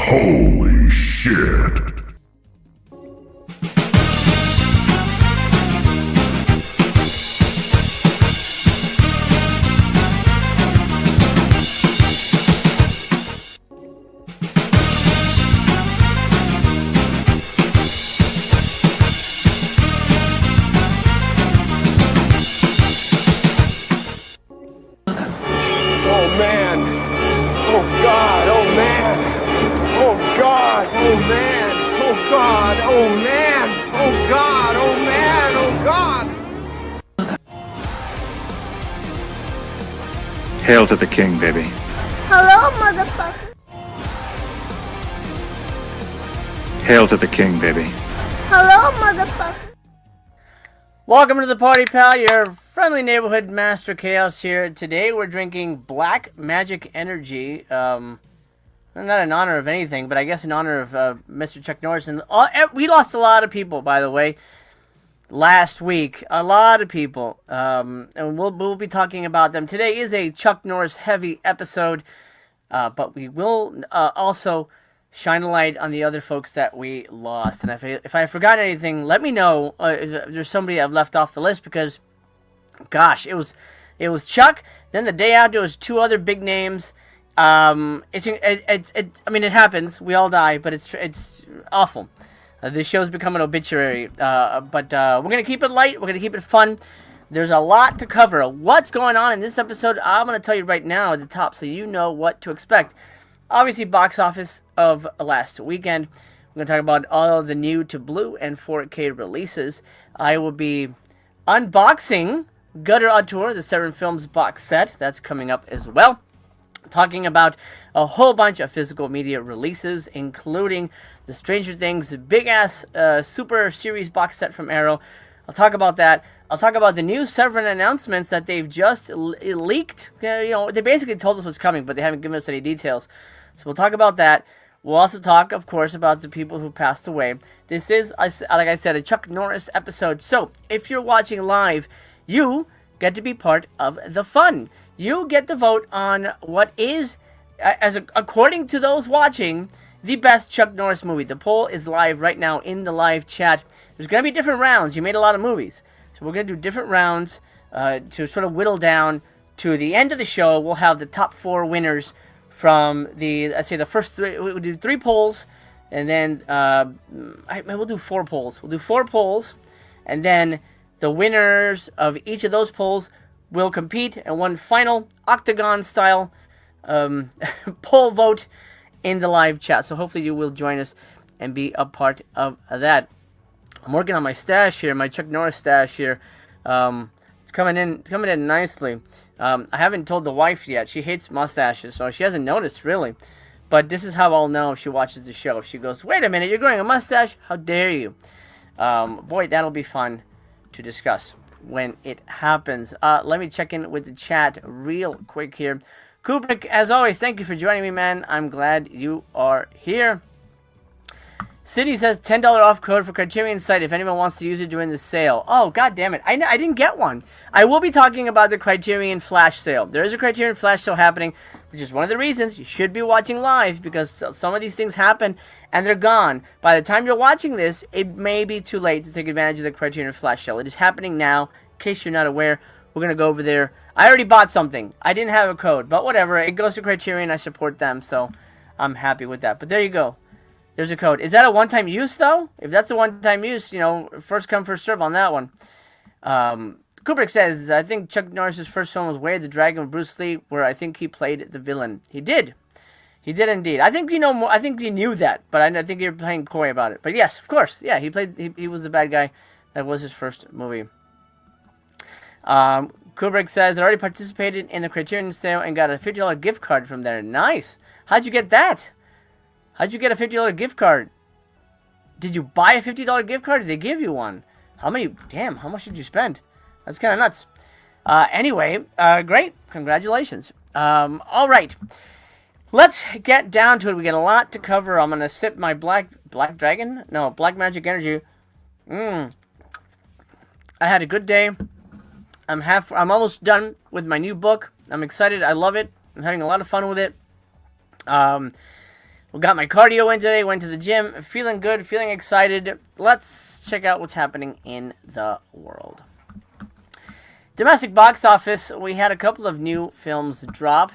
Holy shit. Hail to the king, baby. Hello, motherfucker. Hail to the king, baby. Hello, motherfucker. Welcome to the party, pal. Your friendly neighborhood Master Chaos here. Today we're drinking Black Magic Energy. Not in honor of anything, but I guess in honor of Mr. Chuck Norris. And we lost a lot of people, by the way, last week. A lot of people. And we'll be talking about them. Today is a Chuck Norris heavy episode, but we will also shine a light on the other folks that we lost. And if I forgot anything, let me know if there's somebody I've left off the list, because, gosh, it was Chuck. Then the day after, it was two other big names. I mean, it happens. We all die, but it's awful. This show's become an obituary. But we're gonna keep it light. We're gonna keep it fun. There's a lot to cover. What's going on in this episode? I'm gonna tell you right now at the top, so you know what to expect. Obviously, box office of last weekend. We're gonna talk about all the new to Blue and 4K releases. I will be unboxing Gutter Auteur, the Severin Films box set. That's coming up as well. Talking about a whole bunch of physical media releases, including the Stranger Things big-ass super series box set from Arrow. I'll talk about that. I'll talk about the new Severin announcements that they've just leaked. You know, they basically told us what's coming, but they haven't given us any details. So we'll talk about that. We'll also talk, of course, about the people who passed away. This is, like I said, a Chuck Norris episode. So if you're watching live, you get to be part of the fun. You get to vote on what is, according to those watching, the best Chuck Norris movie. The poll is live right now in the live chat. There's going to be different rounds. You made a lot of movies. So we're going to do different rounds to sort of whittle down to the end of the show. We'll have the top 4 winners from I'd say the first 3. We'll do 3 polls, and then we'll do 4 polls. We'll do 4 polls, and then the winners of each of those polls will compete in one final octagon-style poll vote in the live chat. So hopefully you will join us and be a part of that. I'm working on my stash here, my Chuck Norris stash here. It's coming in nicely. I haven't told the wife yet. She hates mustaches, so she hasn't noticed, really. But this is how I'll know if she watches the show. If she goes, wait a minute, you're growing a mustache? How dare you? Boy, that'll be fun to discuss when it happens. Let me check in with the chat real quick here. Kubrick, as always, thank you for joining me, man. I'm glad you are here. Sydney says $10 off code for Criterion site if anyone wants to use it during the sale. Oh, god damn it. I didn't get one. I will be talking about the Criterion flash sale. There is a Criterion flash sale happening, which is one of the reasons you should be watching live, because some of these things happen and they're gone. By the time you're watching this, it may be too late to take advantage of the Criterion flash sale. It is happening now. In case you're not aware, we're going to go over there. I already bought something. I didn't have a code, but whatever. It goes to Criterion. I support them, so I'm happy with that. But there you go. There's a code. Is that a one-time use, though? If that's a one-time use, you know, first come, first serve on that one. Kubrick says, I think Chuck Norris' first film was Way of the Dragon with Bruce Lee, where I think he played the villain. He did. He did indeed. I think you know more. I think you knew that, but I think you're playing coy about it. But yes, of course. Yeah, he was the bad guy. That was his first movie. Kubrick says, I already participated in the Criterion sale and got a $50 gift card from there. Nice. How'd you get that? How'd you get a $50 gift card? Did you buy a $50 gift card? Or did they give you one? How much did you spend? That's kind of nuts. Anyway, great. Congratulations. All right. Let's get down to it. We got a lot to cover. I'm going to sip my Black Magic Energy. I had a good day. I'm almost done with my new book. I'm excited. I love it. I'm having a lot of fun with it. We got my cardio in today, went to the gym, feeling good, feeling excited. Let's check out what's happening in the world. Domestic box office, we had a couple of new films drop,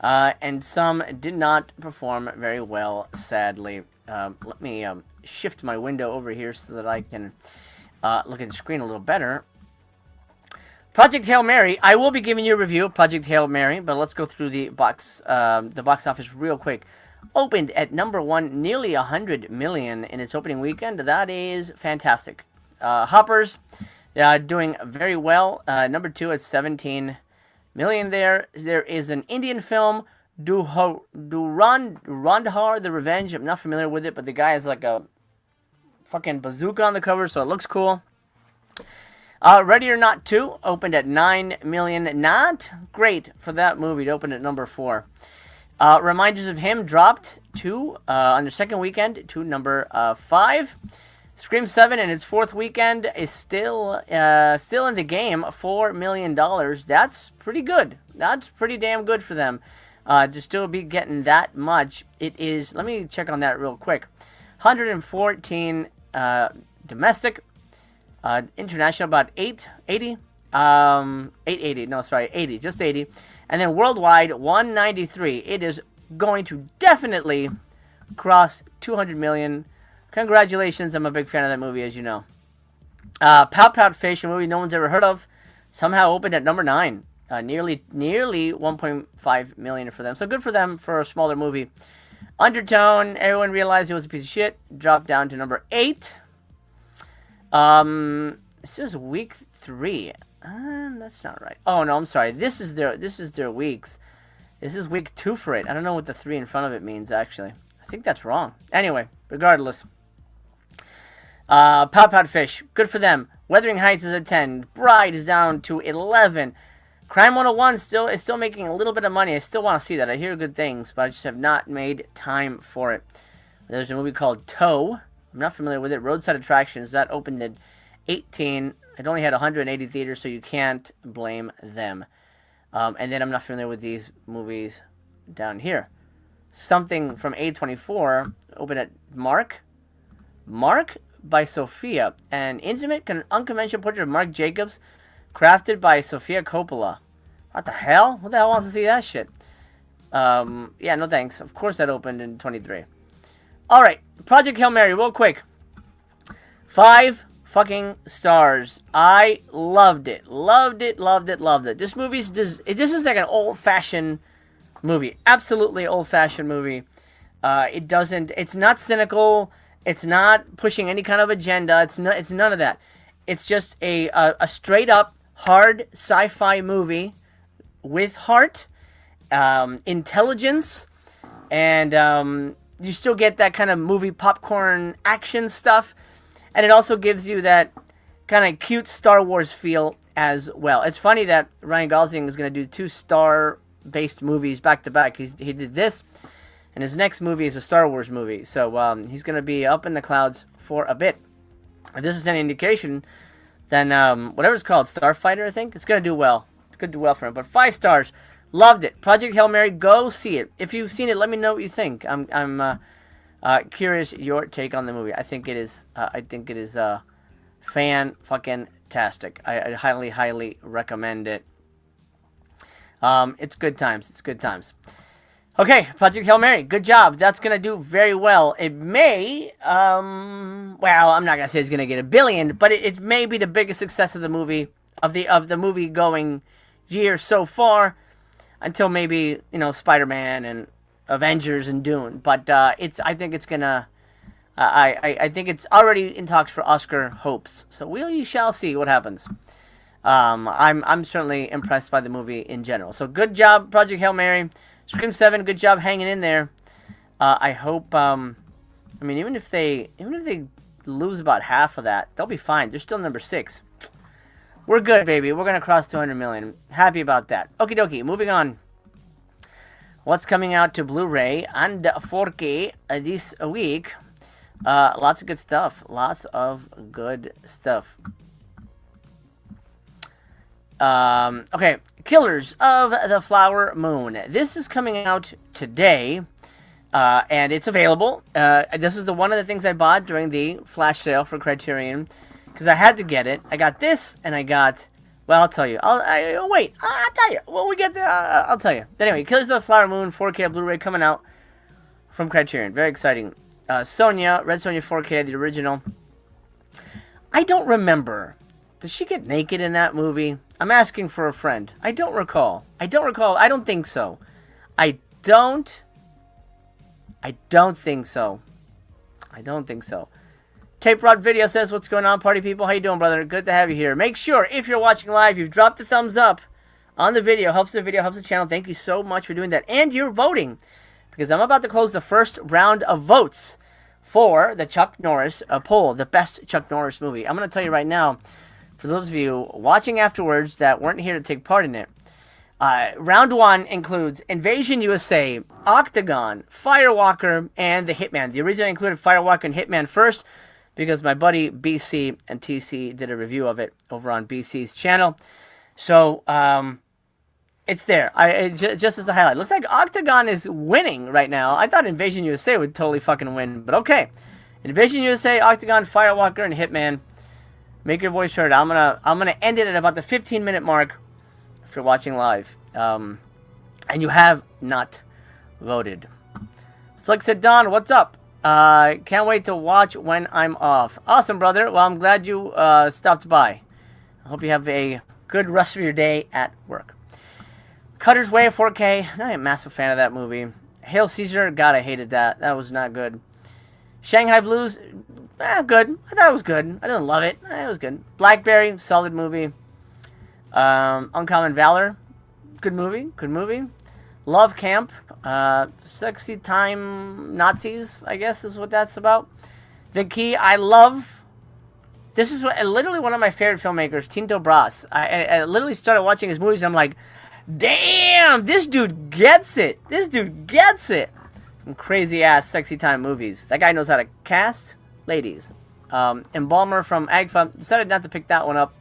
and some did not perform very well, sadly. Let me shift my window over here so that I can look at the screen a little better. Project Hail Mary, I will be giving you a review of Project Hail Mary, but let's go through the box office real quick. Opened at number 1, nearly 100 million in its opening weekend. That is fantastic. Hoppers, doing very well. Number 2 at 17 million there. There is an Indian film, Durandhar, The Revenge. I'm not familiar with it, but the guy has like a fucking bazooka on the cover, so it looks cool. Ready or Not 2 opened at 9 million. Not great for that movie to open at number 4. Reminders of Him dropped on the second weekend to number 5. Scream 7 in its 4th weekend is still in the game, $4 million. That's pretty good. That's pretty damn good for them. To still be getting that much. It is, let me check on that real quick. 114 domestic. International about 880. 880. No, sorry, 80. Just 80. And then worldwide, 193. It is going to definitely cross 200 million. Congratulations. I'm a big fan of that movie, as you know. Pout Pout Fish, a movie no one's ever heard of, somehow opened at number 9. Nearly 1.5 million for them. So good for them for a smaller movie. Undertone, everyone realized it was a piece of shit. Dropped down to number 8. This is week 3. That's not right. Oh no, I'm sorry. This is their weeks. This is week 2 for it. I don't know what the 3 in front of it means actually. I think that's wrong. Anyway, regardless. Pout Pout Fish, good for them. Wuthering Heights is at 10. Bride is down to 11. Crime 101 is still making a little bit of money. I still want to see that. I hear good things, but I just have not made time for it. There's a movie called Toe. I'm not familiar with it. Roadside Attractions, that opened at 18. It only had 180 theaters, so you can't blame them. And then I'm not familiar with these movies down here. Something from A24 opened at Mark by Sophia. An intimate, unconventional portrait of Mark Jacobs, crafted by Sofia Coppola. What the hell? Who the hell wants to see that shit? Yeah, no thanks. Of course that opened in 23. Alright, Project Hail Mary, real quick. 5 fucking stars. I loved it. Loved it. This movie's this is like an old-fashioned movie. Absolutely old-fashioned movie. It's not cynical. It's not pushing any kind of agenda. It's none of that. It's just a straight-up hard sci-fi movie with heart, intelligence, and you still get that kind of movie popcorn action stuff. And it also gives you that kind of cute Star Wars feel as well. It's funny that Ryan Gosling is going to do 2 star-based movies back-to-back. He did this, and his next movie is a Star Wars movie. So he's going to be up in the clouds for a bit. If this is any indication, then whatever it's called, Starfighter, I think, it's going to do well. It's going to do well for him. But 5 stars. Loved it. Project Hail Mary, go see it. If you've seen it, let me know what you think. I'm curious your take on the movie. I think it is fan-fucking-tastic. I highly recommend it. It's good times. It's good times. Okay, Project Hail Mary, good job. That's going to do very well. It may, well, I'm not going to say it's going to get $1 billion, but it may be the biggest success of the movie, of the movie-going year so far, until maybe, Spider-Man and Avengers and Dune. But I think it's gonna. I think it's already in talks for Oscar hopes. So we shall see what happens. I'm certainly impressed by the movie in general. So good job, Project Hail Mary. Scream 7, good job hanging in there. I hope. Even if they lose about half of that, they'll be fine. They're still number 6. We're good, baby. We're gonna cross 200 million. Happy about that. Okie dokie. Moving on. What's coming out to Blu-ray and 4K this week? Lots of good stuff. Lots of good stuff. Okay, Killers of the Flower Moon. This is coming out today. And it's available. This is one of the things I bought during the flash sale for Criterion, because I had to get it. I got this, and I got... Well, I'll tell you. I'll tell you. When we get there, I'll tell you. But anyway, Killers of the Flower Moon 4K Blu-ray coming out from Criterion. Very exciting. Sonya, Red Sonja 4K, the original. I don't remember. Does she get naked in that movie? I'm asking for a friend. I don't recall. I don't think so. I don't think so. Tape Rod Video says, what's going on, party people? How you doing, brother? Good to have you here. Make sure, if you're watching live, you've dropped the thumbs up on the video. Helps the video, helps the channel. Thank you so much for doing that. And you're voting, because I'm about to close the first round of votes for the Chuck Norris poll, the best Chuck Norris movie. I'm going to tell you right now, for those of you watching afterwards that weren't here to take part in it, round one includes Invasion USA, Octagon, Firewalker, and The Hitman. The reason I included Firewalker and Hitman first, because my buddy BC and TC did a review of it over on BC's channel. So, it's there. Just as a highlight. Looks like Octagon is winning right now. I thought Invasion USA would totally fucking win, but okay. Invasion USA, Octagon, Firewalker, and Hitman. Make your voice heard. I'm gonna end it at about the 15-minute mark if you're watching live. And you have not voted. Flick said, Don, what's up? Can't wait to watch when I'm off. Awesome, brother. Well, I'm glad you stopped by. I hope you have a good rest of your day at work. Cutter's Way 4K. Not a massive fan of that movie. Hail Caesar. God, I hated that. That was not good. Shanghai Blues. Good. I thought it was good. I didn't love it. It was good. Blackberry. Solid movie. Uncommon Valor. Good movie. Love Camp. Sexy Time Nazis, I guess is what that's about. The Key. I love. This is literally one of my favorite filmmakers, Tinto Brass. I literally started watching his movies and I'm like, damn, this dude gets it. Some crazy ass Sexy Time movies. That guy knows how to cast ladies. Embalmer from Agfa. Decided not to pick that one up.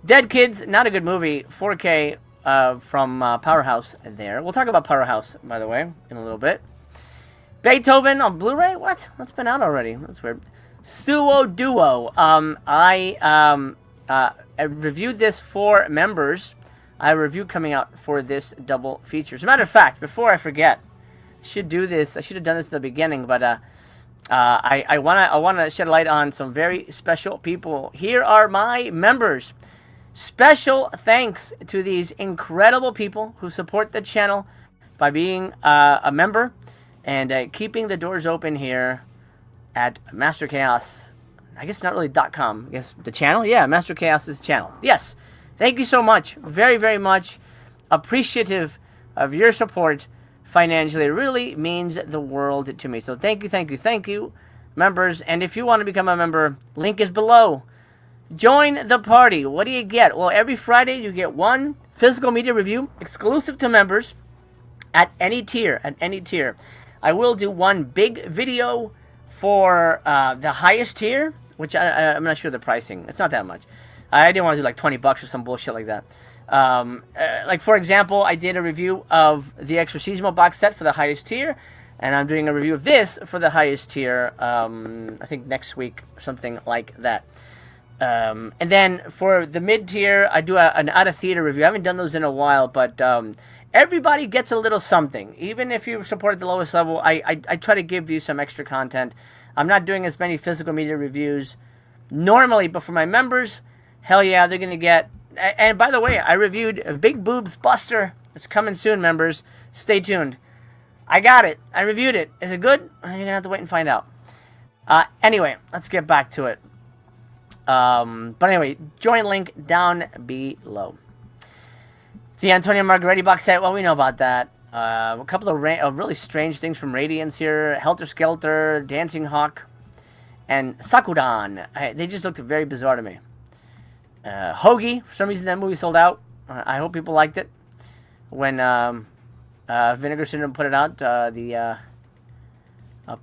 Dead Kids, not a good movie. 4K from Powerhouse there. We'll talk about Powerhouse, by the way, in a little bit. Beethoven on Blu-ray? What? That's been out already. That's weird. Suo Duo. I reviewed this for members. I have a review coming out for this double feature. As a matter of fact, before I forget, I should do this. I should have done this at the beginning, but I wanna shed a light on some very special people. Here are my members. Special thanks to these incredible people who support the channel by being a member and keeping the doors open here at Master Chaos. I guess not really .com. I guess the channel? Yeah, Master Chaos's channel. Yes. Thank you so much. Very, very much appreciative of your support financially. It really means the world to me. So thank you, members. And if you want to become a member, link is below. Join the party. What do you get? Well, every Friday you get one physical media review exclusive to members at any tier. I will do one big video for the highest tier, which I'm not sure the pricing. It's not that much. I didn't want to do like $20 or some bullshit like that. Like, for example, I did a review of the Exorcismo box set for the highest tier, and I'm doing a review of this for the highest tier, I think next week, or something like that. And then for the mid-tier, I do an out-of-theater review. I haven't done those in a while, but everybody gets a little something. Even if you support at the lowest level, I try to give you some extra content. I'm not doing as many physical media reviews normally, but for my members, hell yeah, they're going to get... And by the way, I reviewed a Big Boobs Buster. It's coming soon, members. Stay tuned. I got it. I reviewed it. Is it good? You're going to have to wait and find out. Anyway, let's get back to it. But anyway, join link down below. The Antonio Margheriti box set, well, we know about that. A couple of really strange things from Radiance here. Helter Skelter, Dancing Hawk, and Sakudan. They just looked very bizarre to me. Hoagie, for some reason that movie sold out. I hope people liked it. When Vinegar Syndrome put it out, the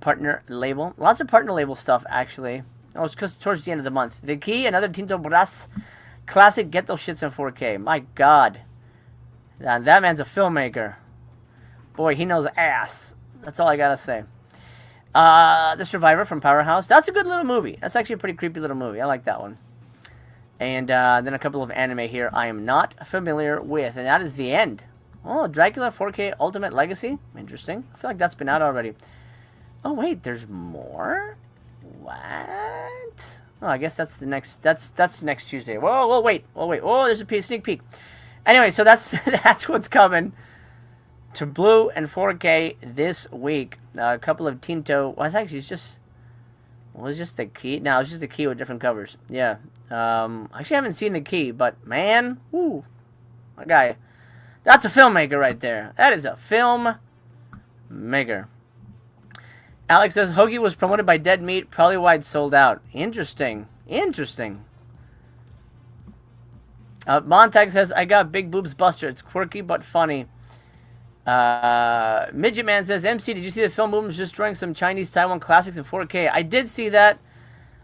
partner label. Lots of partner label stuff, actually. Oh, it's because towards the end of the month. The Key, another Tinto Brass classic. Get those shits in 4K. My God. That man's a filmmaker. Boy, he knows ass. That's all I gotta say. The Survivor from Powerhouse. That's a good little movie. That's actually a pretty creepy little movie. I like that one. And then a couple of anime here I am not familiar with. And that is the end. Oh, Dracula 4K Ultimate Legacy. Interesting. I feel like that's been out already. Oh, wait. There's more? What? Oh, I guess that's the next... That's next Tuesday. Whoa, wait. Oh, there's a sneak peek. Anyway, so that's that's what's coming to Blue and 4K this week. A couple of Tinto... Well, actually, it's just... Was just the key? No, it's just the key with different covers. Yeah. Actually, I haven't seen the key, but man, whoo, my guy, that's a filmmaker right there. That is a filmmaker. Alex says Hoagie was promoted by Dead Meat, probably why it's sold out. Interesting. Montag says I got Big Boobs Buster. It's quirky but funny. Midget Man says, MC, did you see the film Movements destroying some Chinese Taiwan classics in 4K? I did see that.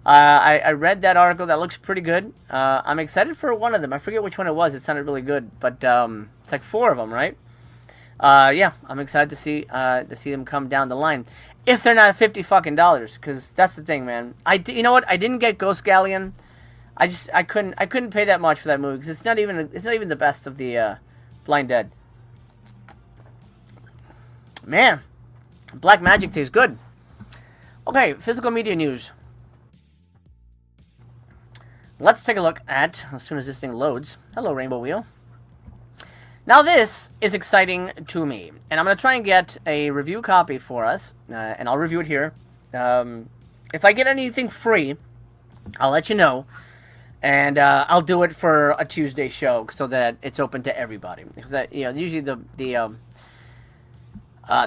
I read that article. That looks pretty good. I'm excited for one of them. I forget which one it was. It sounded really good, but it's like 4 of them, right? Yeah, I'm excited to see them come down the line. If they're not $50 fucking dollars, because that's the thing, man. You know what? I didn't get Ghost Galleon. I couldn't pay that much for that movie because it's not even the best of the Blind Dead. Man, Black Magic tastes good. Okay, physical media news. Let's take a look at, as soon as this thing loads. Hello, Rainbow Wheel. Now this is exciting to me, and I'm going to try and get a review copy for us, and I'll review it here. If I get anything free, I'll let you know, and I'll do it for a Tuesday show so that it's open to everybody. Because usually the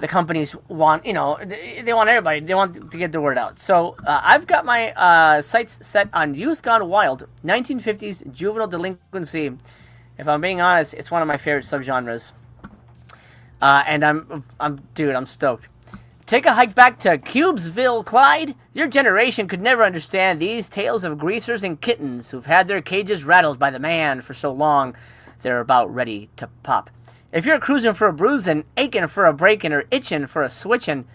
companies want, they want everybody. They want to get the word out. So I've got my sights set on Youth Gone Wild, 1950s juvenile delinquency. If I'm being honest, it's one of my favorite subgenres. And I'm stoked. Take a hike back to Cubesville, Clyde. Your generation could never understand these tales of greasers and kittens who've had their cages rattled by the man for so long they're about ready to pop. If you're cruising for a bruising, aching for a breaking, or itching for a switching,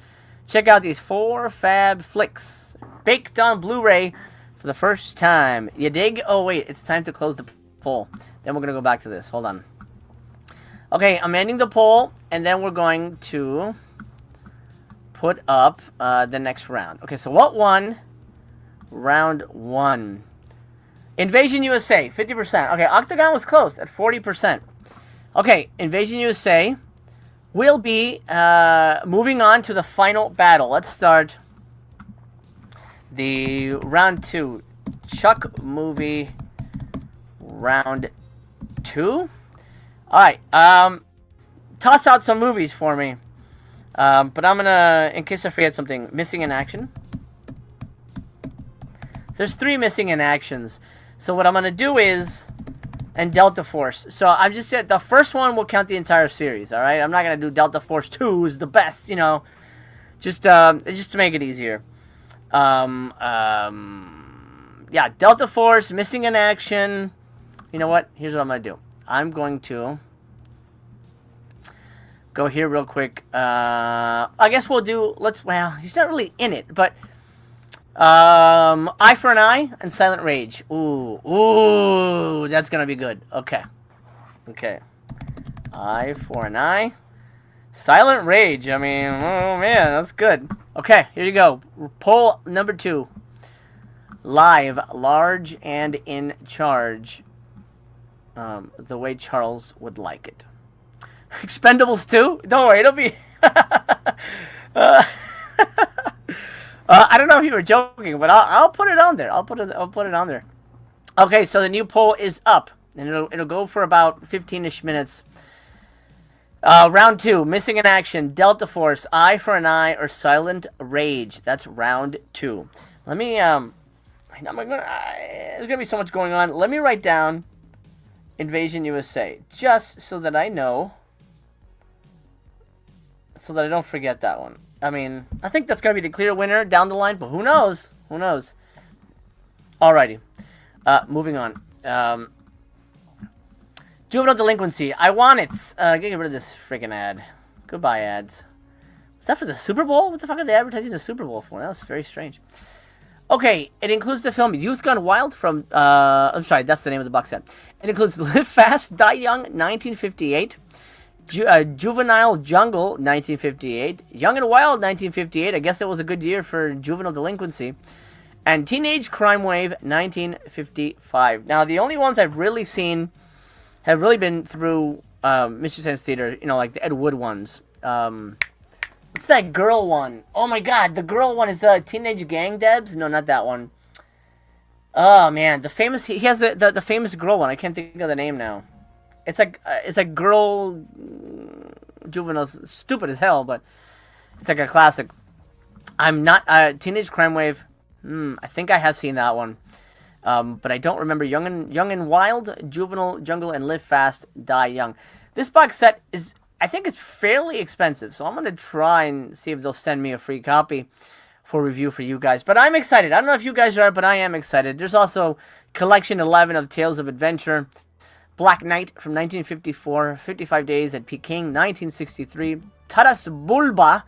check out these 4 fab flicks, baked on Blu-ray for the first time. You dig? Oh, wait, it's time to close the poll. Then we're going to go back to this. Hold on. Okay, I'm ending the poll, and then we're going to put up the next round. Okay, so what won round 1? Invasion USA, 50%. Okay, Octagon was close at 40%. Okay, Invasion USA will be moving on to the final battle. Let's start the round 2. Chuck movie round 2. Alright, toss out some movies for me. But I'm gonna, in case I forget something, Missing in Action. There's 3 Missing in Actions. So what I'm gonna do is... And Delta Force. So I'm just the first one will count the entire series. All right, I'm not gonna do Delta Force 2 is the best. Just to make it easier. Yeah, Delta Force, Missing in Action. You know what? Here's what I'm gonna do. I'm going to go here real quick. I guess we'll do. Well, he's not really in it, but. Eye for an Eye and Silent Rage. Ooh, that's gonna be good. Okay. Eye for an Eye. Silent Rage. I mean, oh man, that's good. Okay, here you go. Poll number 2. Live, Large and in Charge. The way Charles would like it. Expendables 2? Don't worry, it'll be... I don't know if you were joking, but I'll put it on there. I'll put it on there. Okay, so the new poll is up, and it'll go for about 15-ish minutes. Round 2, Missing in Action, Delta Force, Eye for an Eye, or Silent Rage. That's round 2. Let me there's gonna be so much going on. Let me write down Invasion USA, just so that I know, so that I don't forget that one. I mean, I think that's going to be the clear winner down the line, but who knows? Who knows? Alrighty. Moving on. Juvenile Delinquency. I want it. Get rid of this freaking ad. Goodbye, ads. Is that for the Super Bowl? What the fuck are they advertising the Super Bowl for? That was very strange. Okay, it includes the film Youth Gone Wild from, I'm sorry, that's the name of the box set. It includes Live Fast, Die Young, 1958, Juvenile Jungle, 1958, Young and Wild, 1958, I guess it was a good year for juvenile delinquency, and Teenage Crime Wave, 1955. Now, the only ones I've really seen have really been through Mystery Science Theater, you know, like the Ed Wood ones. What's that girl one? Oh my god, the girl one is Teenage Gang Debs? No, not that one. Oh man, the famous he has the famous girl one. I can't think of the name now. It's like girl juveniles, stupid as hell, but it's like a classic. I'm not Teenage Crime Wave. I think I have seen that one. But I don't remember Young and Wild, Juvenile Jungle, and Live Fast, Die Young. This box set is, I think it's fairly expensive, so I'm going to try and see if they'll send me a free copy for review for you guys. But I'm excited. I don't know if you guys are, but I am excited. There's also Collection 11 of Tales of Adventure, Black Knight from 1954, 55 Days at Peking, 1963, Taras Bulba,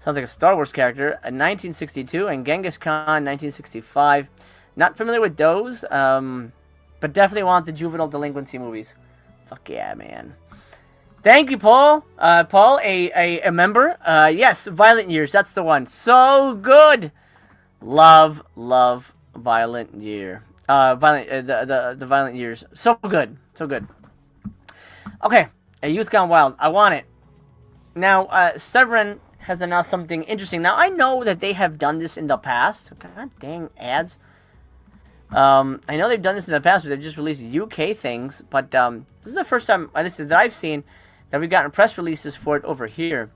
sounds like a Star Wars character, 1962, and Genghis Khan, 1965. Not familiar with those, but definitely want the juvenile delinquency movies. Fuck yeah, man. Thank you, Paul. Paul, a member. Yes, Violent Years. That's the one. So good. Love Violent Year. The Violent Years. So good. So good. Okay. A Youth Gone Wild. I want it. Now, Severin has announced something interesting. Now, I know that they have done this in the past. God dang ads. I know they've done this in the past where they've just released UK things, but this is the first time, at least that I've seen, that we've gotten press releases for it over here.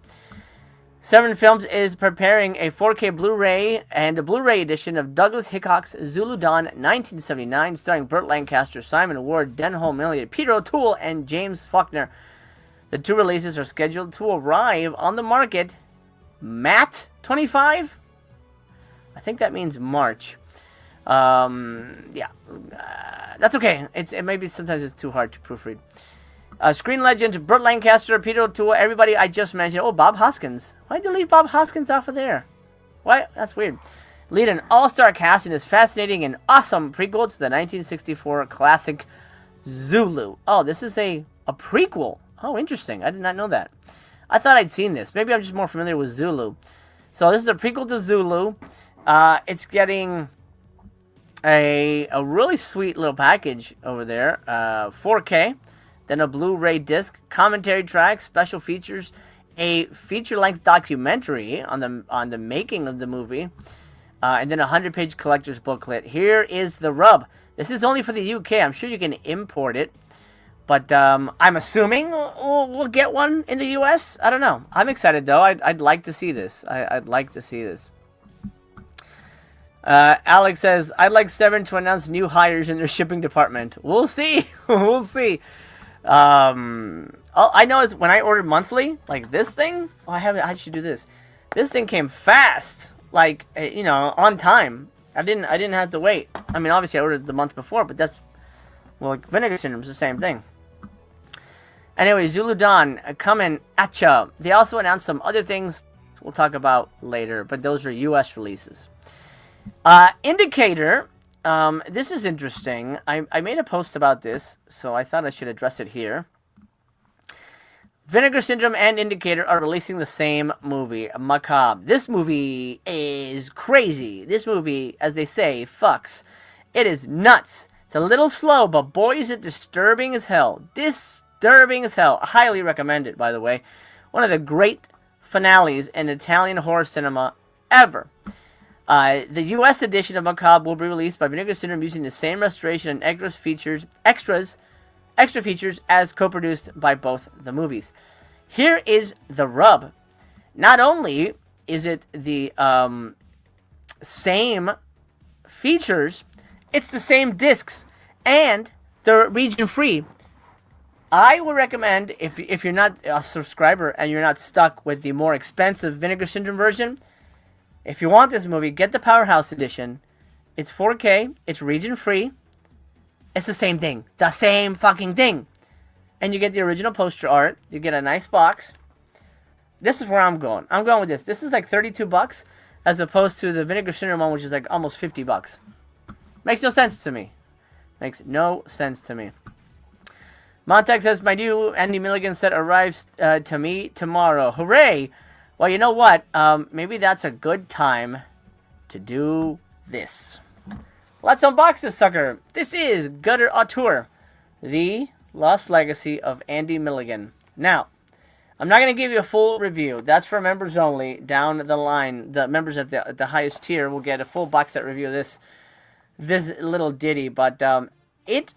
Severin Films is preparing a 4K Blu-ray and a Blu-ray edition of Douglas Hickok's Zulu Dawn 1979, starring Burt Lancaster, Simon Ward, Denholm Elliott, Peter O'Toole, and James Faulkner. The two releases are scheduled to arrive on the market Mat 25? I think that means March. Yeah, that's okay. It maybe sometimes it's too hard to proofread. Screen legends Burt Lancaster, Peter O'Toole, everybody I just mentioned. Oh, Bob Hoskins. Why'd they leave Bob Hoskins off of there? Why? That's weird. Lead an all-star cast in this fascinating and awesome prequel to the 1964 classic Zulu. Oh, this is a prequel. Oh, interesting. I did not know that. I thought I'd seen this. Maybe I'm just more familiar with Zulu. So this is a prequel to Zulu. It's getting a really sweet little package over there. 4K, then a Blu-ray disc, commentary tracks, special features, a feature-length documentary on the making of the movie, and then a 100-page collector's booklet. Here is the rub. This is only for the UK. I'm sure you can import it, but I'm assuming we'll get one in the US. I don't know. I'm excited though. I'd like to see this. I'd like to see this. Alex says, I'd like Severin to announce new hires in their shipping department. We'll see. We'll see. I know it's when I ordered monthly, like this thing. Oh, I should do this. This thing came fast, like, you know, on time. I didn't have to wait. I mean, obviously I ordered the month before, but that's, well, like Vinegar Syndrome's the same thing. Anyway, Zulu Dawn coming at ya. They also announced some other things we'll talk about later, but those are US releases. Indicator, this is interesting. I made a post about this, so I thought I should address it here. Vinegar Syndrome and Indicator are releasing the same movie, Macabre. This movie is crazy. This movie, as they say, fucks. It is nuts. It's a little slow, but boy is it disturbing as hell. Disturbing as hell. I highly recommend it, by the way. One of the great finales in Italian horror cinema ever. The U.S. edition of Macabre will be released by Vinegar Syndrome using the same restoration and extra features as co-produced by both the movies. Here is the rub. Not only is it the same features, it's the same discs, and they're region-free. I would recommend, if you're not a subscriber and you're not stuck with the more expensive Vinegar Syndrome version, if you want this movie, get the Powerhouse Edition. It's 4K. It's region-free. It's the same thing. The same fucking thing. And you get the original poster art. You get a nice box. this is where I'm going. I'm going with this. This is like $32 as opposed to the Vinegar Syndrome one, which is like almost $50. Makes no sense to me. Makes no sense to me. Montag says, my new Andy Milligan set arrives to me tomorrow. Hooray! Well, you know what? Maybe that's a good time to do this. Let's unbox this sucker. This is Gutter Auteur, the Lost Legacy of Andy Milligan. Now, I'm not going to give you a full review. That's for members only. Down the line, the members at the highest tier will get a full box set review of this little ditty. But it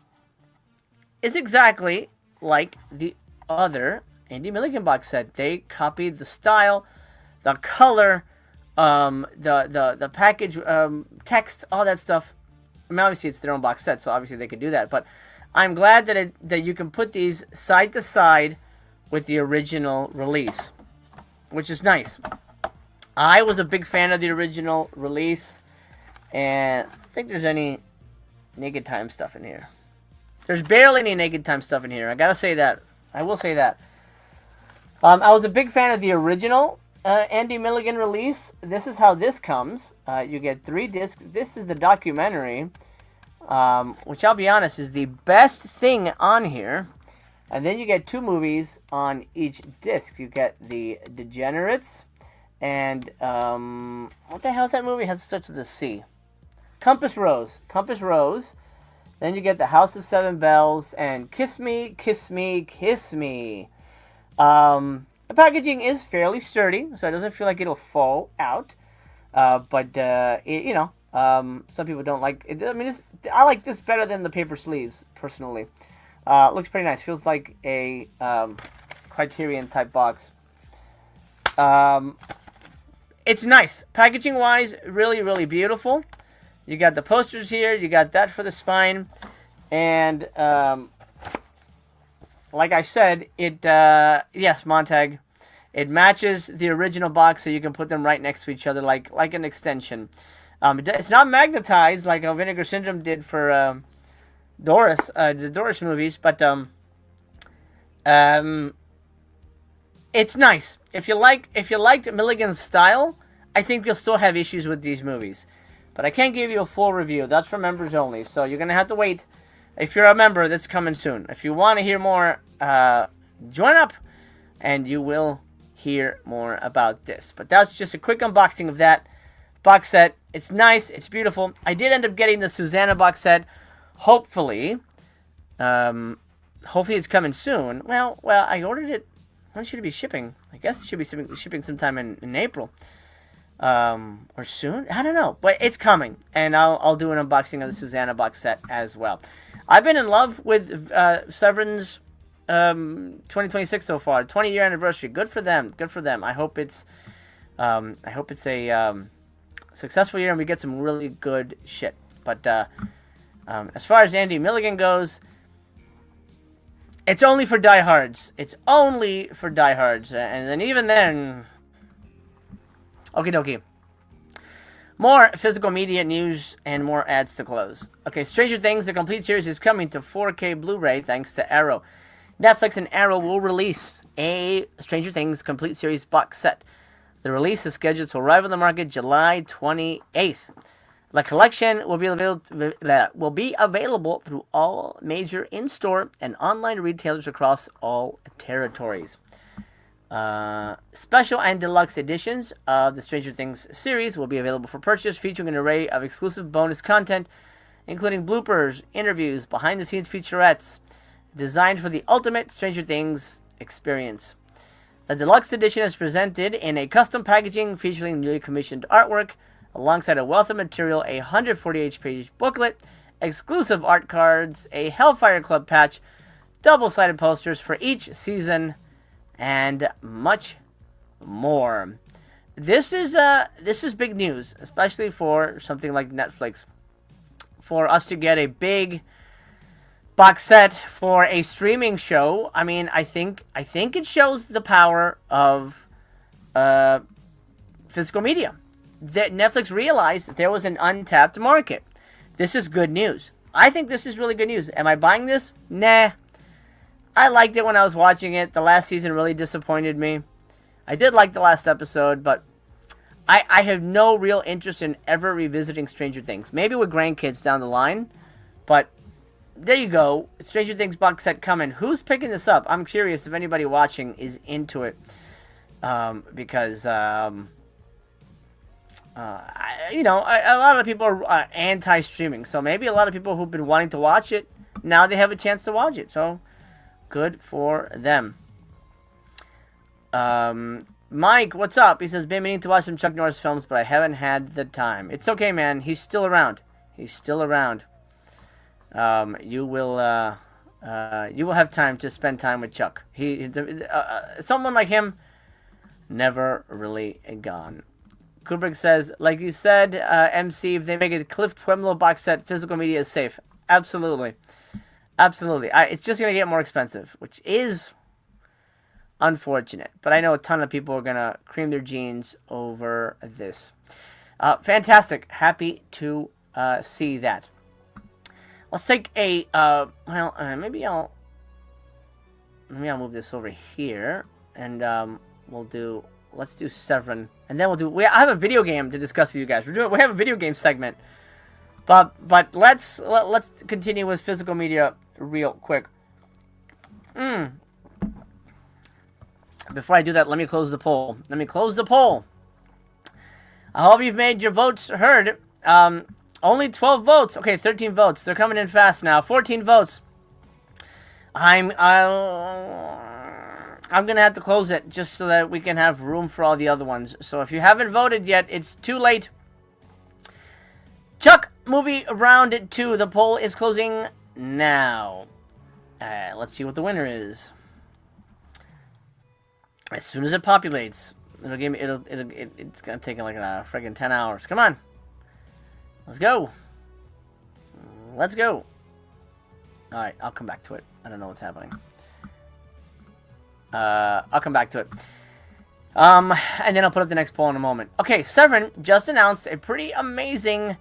is exactly like the other Andy Milligan box set. They copied the style, the color, the package, text, all that stuff. I mean, obviously it's their own box set, so obviously they could do that. But I'm glad that you can put these side to side with the original release, which is nice. I was a big fan of the original release, and I don't think there's any Naked Time stuff in here. There's barely any Naked Time stuff in here. I gotta say that. I will say that. I was a big fan of the original Andy Milligan release. This is how this comes. You get 3 discs. This is the documentary, which I'll be honest is the best thing on here. And then you get 2 movies on each disc. You get The Degenerates and what the hell is that movie? It has to start with a C. Compass Rose. Compass Rose. Then you get The House of Seven Bells and Kiss Me, Kiss Me, Kiss Me. The packaging is fairly sturdy, so it doesn't feel like it'll fall out. But some people don't like it. I mean, I like this better than the paper sleeves, personally. Looks pretty nice. Feels like a Criterion type box. It's nice. Packaging-wise, really, really beautiful. You got the posters here. You got that for the spine. And like I said, yes, Montag, it matches the original box, so you can put them right next to each other like an extension. It's not magnetized like how Vinegar Syndrome did for Norris, the Norris movies, but it's nice. If you liked Milligan's style, I think you'll still have issues with these movies. But I can't give you a full review. That's for members only, so you're gonna have to wait. If you're a member, that's coming soon. If you want to hear more, join up, and you will hear more about this. But that's just a quick unboxing of that box set. It's nice. It's beautiful. I did end up getting the Susanna box set. Hopefully it's coming soon. Well, I ordered it. When should it be shipping? I guess it should be shipping sometime in April. Or soon? I don't know. But it's coming. And I'll do an unboxing of the Susanna box set as well. I've been in love with Severin's 2026 so far. 20-year anniversary. Good for them. Good for them. I hope it's a successful year and we get some really good shit. But as far as Andy Milligan goes, it's only for diehards. It's only for diehards. And then even then, okie dokie. More physical media news and more ads to close. Okay, Stranger Things, the complete series, is coming to 4K Blu-ray thanks to Arrow. Netflix and Arrow will release a Stranger Things complete series box set. The release is scheduled to arrive on the market July 28th. The collection will be available through all major in-store and online retailers across all territories. Special and deluxe editions of the Stranger Things series will be available for purchase, featuring an array of exclusive bonus content, including bloopers, interviews, behind-the-scenes featurettes, designed for the ultimate Stranger Things experience. The deluxe edition is presented in a custom packaging featuring newly commissioned artwork, alongside a wealth of material, a 148-page booklet, exclusive art cards, a Hellfire Club patch, double-sided posters for each season, and much more. This is big news, especially for something like Netflix. For us to get a big box set for a streaming show, I mean, I think it shows the power of physical media. That Netflix realized that there was an untapped market. This is good news. I think this is really good news. Am I buying this? Nah. I liked it when I was watching it. The last season really disappointed me. I did like the last episode, but I have no real interest in ever revisiting Stranger Things. Maybe with grandkids down the line, but there you go. Stranger Things box set coming. Who's picking this up? I'm curious if anybody watching is into it, because you know, a lot of people are anti-streaming, so maybe a lot of people who've been wanting to watch it, now they have a chance to watch it, so good for them. Mike, what's up? He says, been meaning to watch some Chuck Norris films, but I haven't had the time. It's okay, man. He's still around. He's still around. You will have time to spend time with Chuck. Someone like him, never really gone. Kubrick says, like you said, MC, if they make a Cliff Twemlow box set, physical media is safe. Absolutely. Absolutely. It's just going to get more expensive, which is unfortunate. But I know a ton of people are going to cream their jeans over this. Fantastic. Happy to see that. Let's take a, maybe I'll move this over here, and let's do Severin, and then I have a video game to discuss with you guys. We have a video game segment, but let's continue with physical media real quick. Before I do that, let me close the poll. I hope you've made your votes heard. Only 12 votes. Okay, 13 votes. They're coming in fast now. 14 votes. I'm gonna have to close it just so that we can have room for all the other ones. So if you haven't voted yet, it's too late. Chuck movie round 2. The poll is closing now. Let's see what the winner is. As soon as it populates, it'll give me. It's gonna take like a friggin' 10 hours. Come on. Let's go. Let's go. All right, I'll come back to it. I don't know what's happening. I'll come back to it. And then I'll put up the next poll in a moment. Okay, Severin just announced a pretty amazing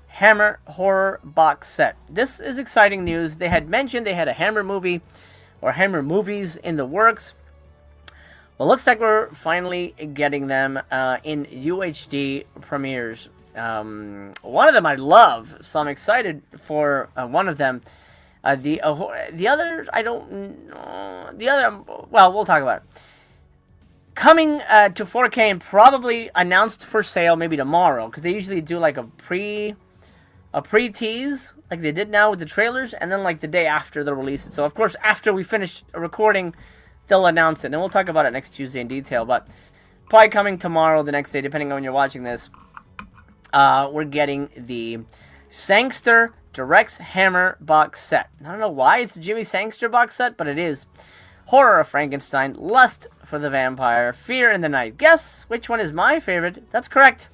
Hammer horror box set. This is exciting news. They had mentioned they had a Hammer movie or Hammer movies in the works. Well, looks like we're finally getting them in UHD premieres. One of them I love, so I'm excited for one of them. The other, I don't know. The other, well, we'll talk about it. Coming to 4K and probably announced for sale maybe tomorrow, because they usually do like a pre-tease, like they did now with the trailers, and then like the day after they'll release it. So of course, after we finish recording, they'll announce it, and we'll talk about it next Tuesday in detail. But probably coming tomorrow, the next day, depending on when you're watching this. We're getting the Sangster Directs Hammer box set. I don't know why it's a Jimmy Sangster box set, but it is. Horror of Frankenstein, Lust for the Vampire, Fear in the Night. Guess which one is my favorite? That's correct.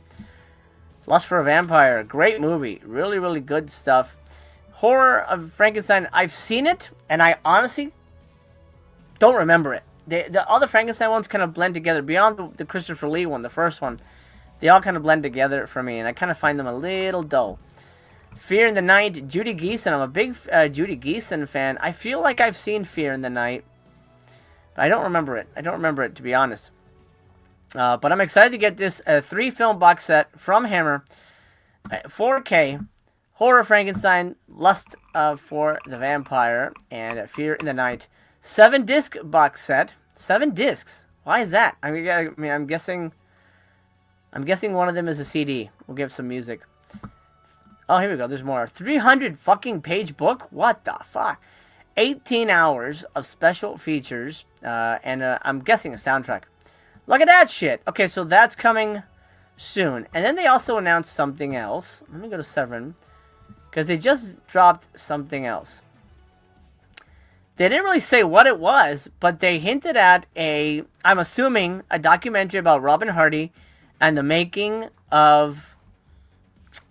Lust for a Vampire. Great movie. Really, really good stuff. Horror of Frankenstein. I've seen it, and I honestly don't remember it. The other Frankenstein ones kind of blend together. Beyond the Christopher Lee one, the first one, they all kind of blend together for me, and I kind of find them a little dull. Fear in the Night, Judy Geeson. I'm a big Judy Geeson fan. I feel like I've seen Fear in the Night, but I don't remember it. I don't remember it, to be honest. But I'm excited to get this 3-film box set from Hammer. 4K, Horror Frankenstein, Lust for the Vampire, and Fear in the Night. 7-disc box set. 7 discs. Why is that? I mean, I'm guessing one of them is a CD. We'll get some music. Oh, here we go. There's more. 300 fucking page book? What the fuck? 18 hours of special features, and I'm guessing a soundtrack. Look at that shit. Okay, so that's coming soon. And then they also announced something else. Let me go to Severin, because they just dropped something else. They didn't really say what it was, but they hinted at I'm assuming, a documentary about Robin Hardy and the making of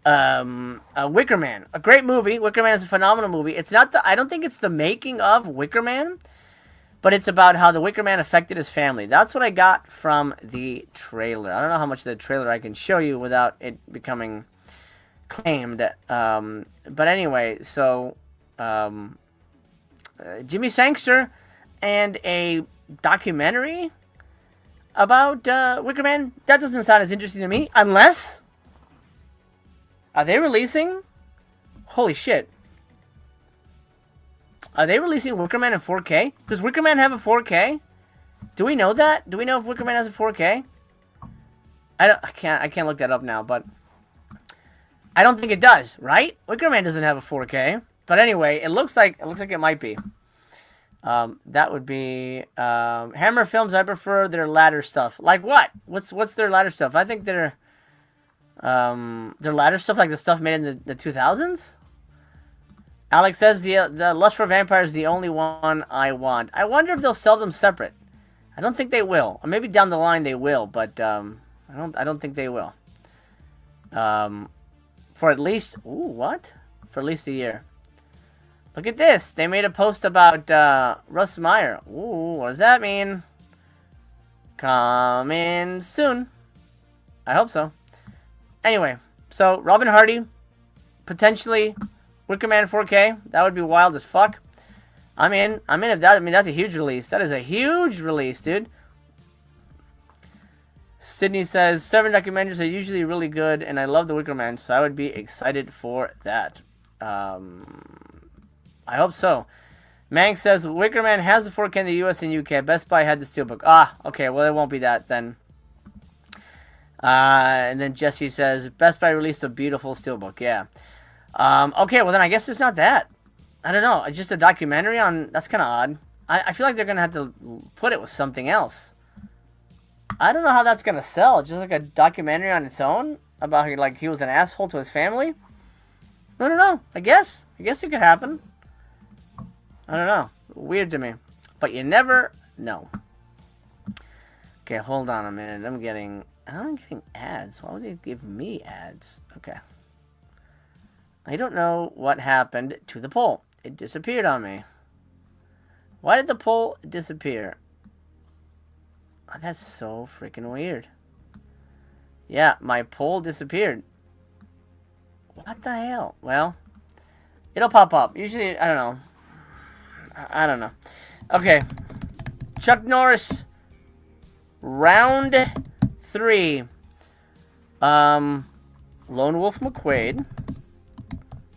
Wicker Man. A great movie. Wicker Man is a phenomenal movie. I don't think it's the making of Wicker Man, but it's about how the Wicker Man affected his family. That's what I got from the trailer. I don't know how much of the trailer I can show you without it becoming claimed. But anyway, so Jimmy Sangster and a documentary. about Wicker Man, that doesn't sound as interesting to me. Unless... Are they releasing... Holy shit. Are they releasing Wicker Man in 4K? Does Wicker Man have a 4K? Do we know that? Do we know if Wicker Man has a 4K? I can't look that up now, but I don't think it does, right? Wicker Man doesn't have a 4K. But anyway, it looks like it might be. That would be Hammer Films. I prefer their latter stuff. Like what? What's their latter stuff? I think their latter stuff, like the stuff made in the 2000s. Alex says the Lust for Vampires is the only one I want. I wonder if they'll sell them separate. I don't think they will. Or maybe down the line they will, but I don't think they will. For at least what? For at least a year. Look at this. They made a post about Russ Meyer. Ooh, what does that mean? Coming soon. I hope so. Anyway, so Robin Hardy, potentially Wicker Man 4K. That would be wild as fuck. I'm in. If that. I mean, that's a huge release. That is a huge release, dude. Sydney says, Severin documentaries are usually really good, and I love the Wicker Man, so I would be excited for that. I hope so. Mang says, Wicker Man has the 4K in the US and UK. Best Buy had the Steelbook. Ah, okay, well, it won't be that then. And then Jesse says, Best Buy released a beautiful Steelbook. Yeah. Okay, well, then I guess it's not that. I don't know. It's just a documentary on... That's kind of odd. I feel like they're going to have to put it with something else. I don't know how that's going to sell. Just like a documentary on its own? About how like, he was an asshole to his family? I don't know. I guess it could happen. I don't know. Weird to me. But you never know. Okay, hold on a minute. I'm getting ads. Why would they give me ads? Okay. I don't know what happened to the poll. It disappeared on me. Why did the poll disappear? Oh, that's so freaking weird. Yeah, my poll disappeared. What the hell? Well, it'll pop up. Usually, I don't know. I don't know. Okay. Chuck Norris. Round 3. Lone Wolf McQuaid.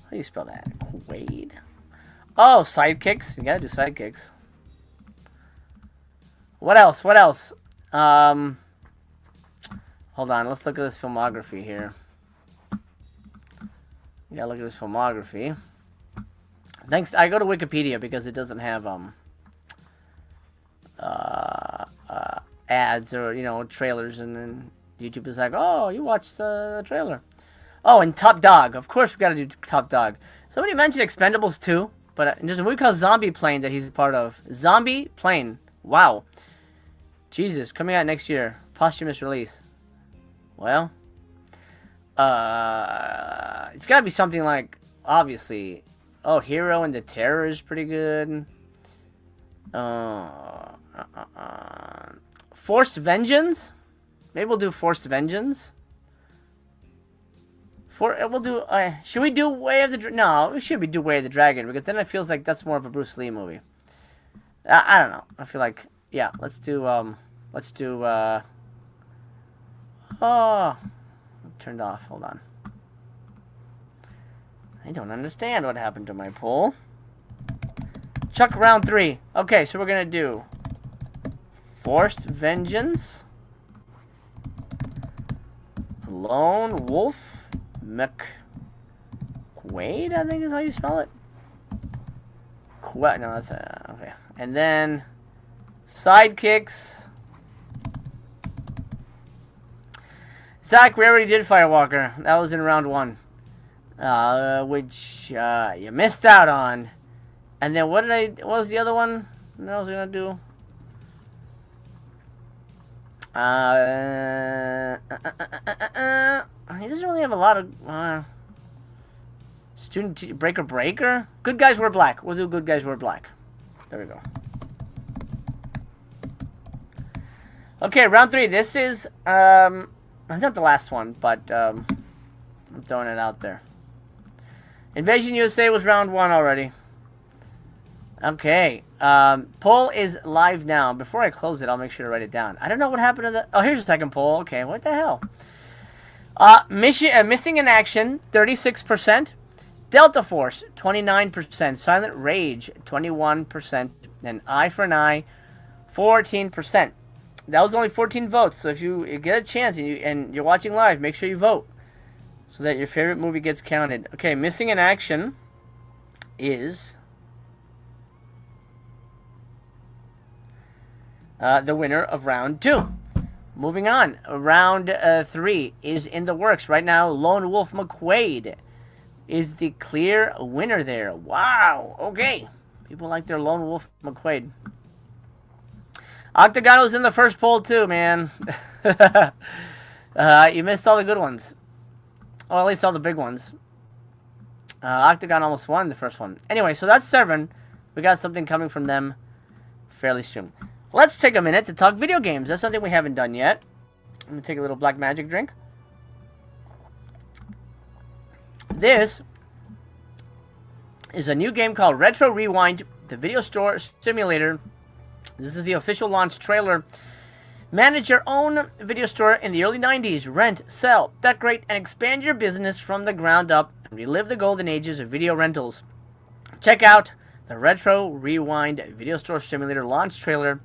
How do you spell that? Quaid. Oh, sidekicks. You gotta do sidekicks. What else? What else? Hold on. Let's look at this filmography here. You gotta look at this filmography. Thanks. I go to Wikipedia because it doesn't have ads or, you know, trailers, and then YouTube is like, oh, you watched the trailer. Oh, and Top Dog. Of course we gotta do Top Dog. Somebody mentioned Expendables 2, but there's a movie called Zombie Plane that he's a part of. Zombie Plane. Wow. Jesus, coming out next year. Posthumous release. Well, it's gotta be something like, obviously, oh, Hero and the Terror is pretty good. Forced Vengeance? Maybe we'll do Forced Vengeance. We'll do, should we do Way of the Dragon? No, we shouldn't do Way of the Dragon, because then it feels like that's more of a Bruce Lee movie. I don't know. I feel like, yeah, let's do, oh, turned off. Hold on. I don't understand what happened to my poll. Chuck round 3. Okay, so we're going to do Forced Vengeance. Lone Wolf McQuaid, I think is how you spell it. No, that's okay. And then Sidekicks. Zach, we already did Firewalker. That was in round 1. Which you missed out on. And then what was the other one that I was going to do? He doesn't really have a lot of Student Breaker. Good Guys Wear Black. We'll do Good Guys Wear Black. There we go. Okay, round 3. This is not the last one, but I'm throwing it out there. Invasion USA was round 1 already. Okay, Poll is live now. Before I close it, I'll make sure to write it down. I don't know what happened to the... Oh, here's the second poll. Okay, what the hell? Missing in Action, 36%. Delta Force, 29%. Silent Rage, 21%. And Eye for an Eye, 14%. That was only 14 votes. So if you get a chance and you're watching live, make sure you vote so that your favorite movie gets counted. Okay, Missing in Action is the winner of round 2. Moving on, round 3 is in the works right now. Lone Wolf McQuaid is the clear winner there. Wow. Okay. People like their Lone Wolf McQuaid. Octagon was in the first poll too, man. You missed all the good ones. Well, at least all the big ones. Octagon almost won the first one. Anyway, so that's Severin. We got something coming from them fairly soon. Let's take a minute to talk video games. That's something we haven't done yet. I'm going to take a little black magic drink. This is a new game called Retro Rewind, the video store simulator. This is the official launch trailer. Manage your own video store in the early 90s. Rent, sell, decorate, and expand your business from the ground up and relive the golden ages of video rentals. Check out the Retro Rewind video store simulator launch trailer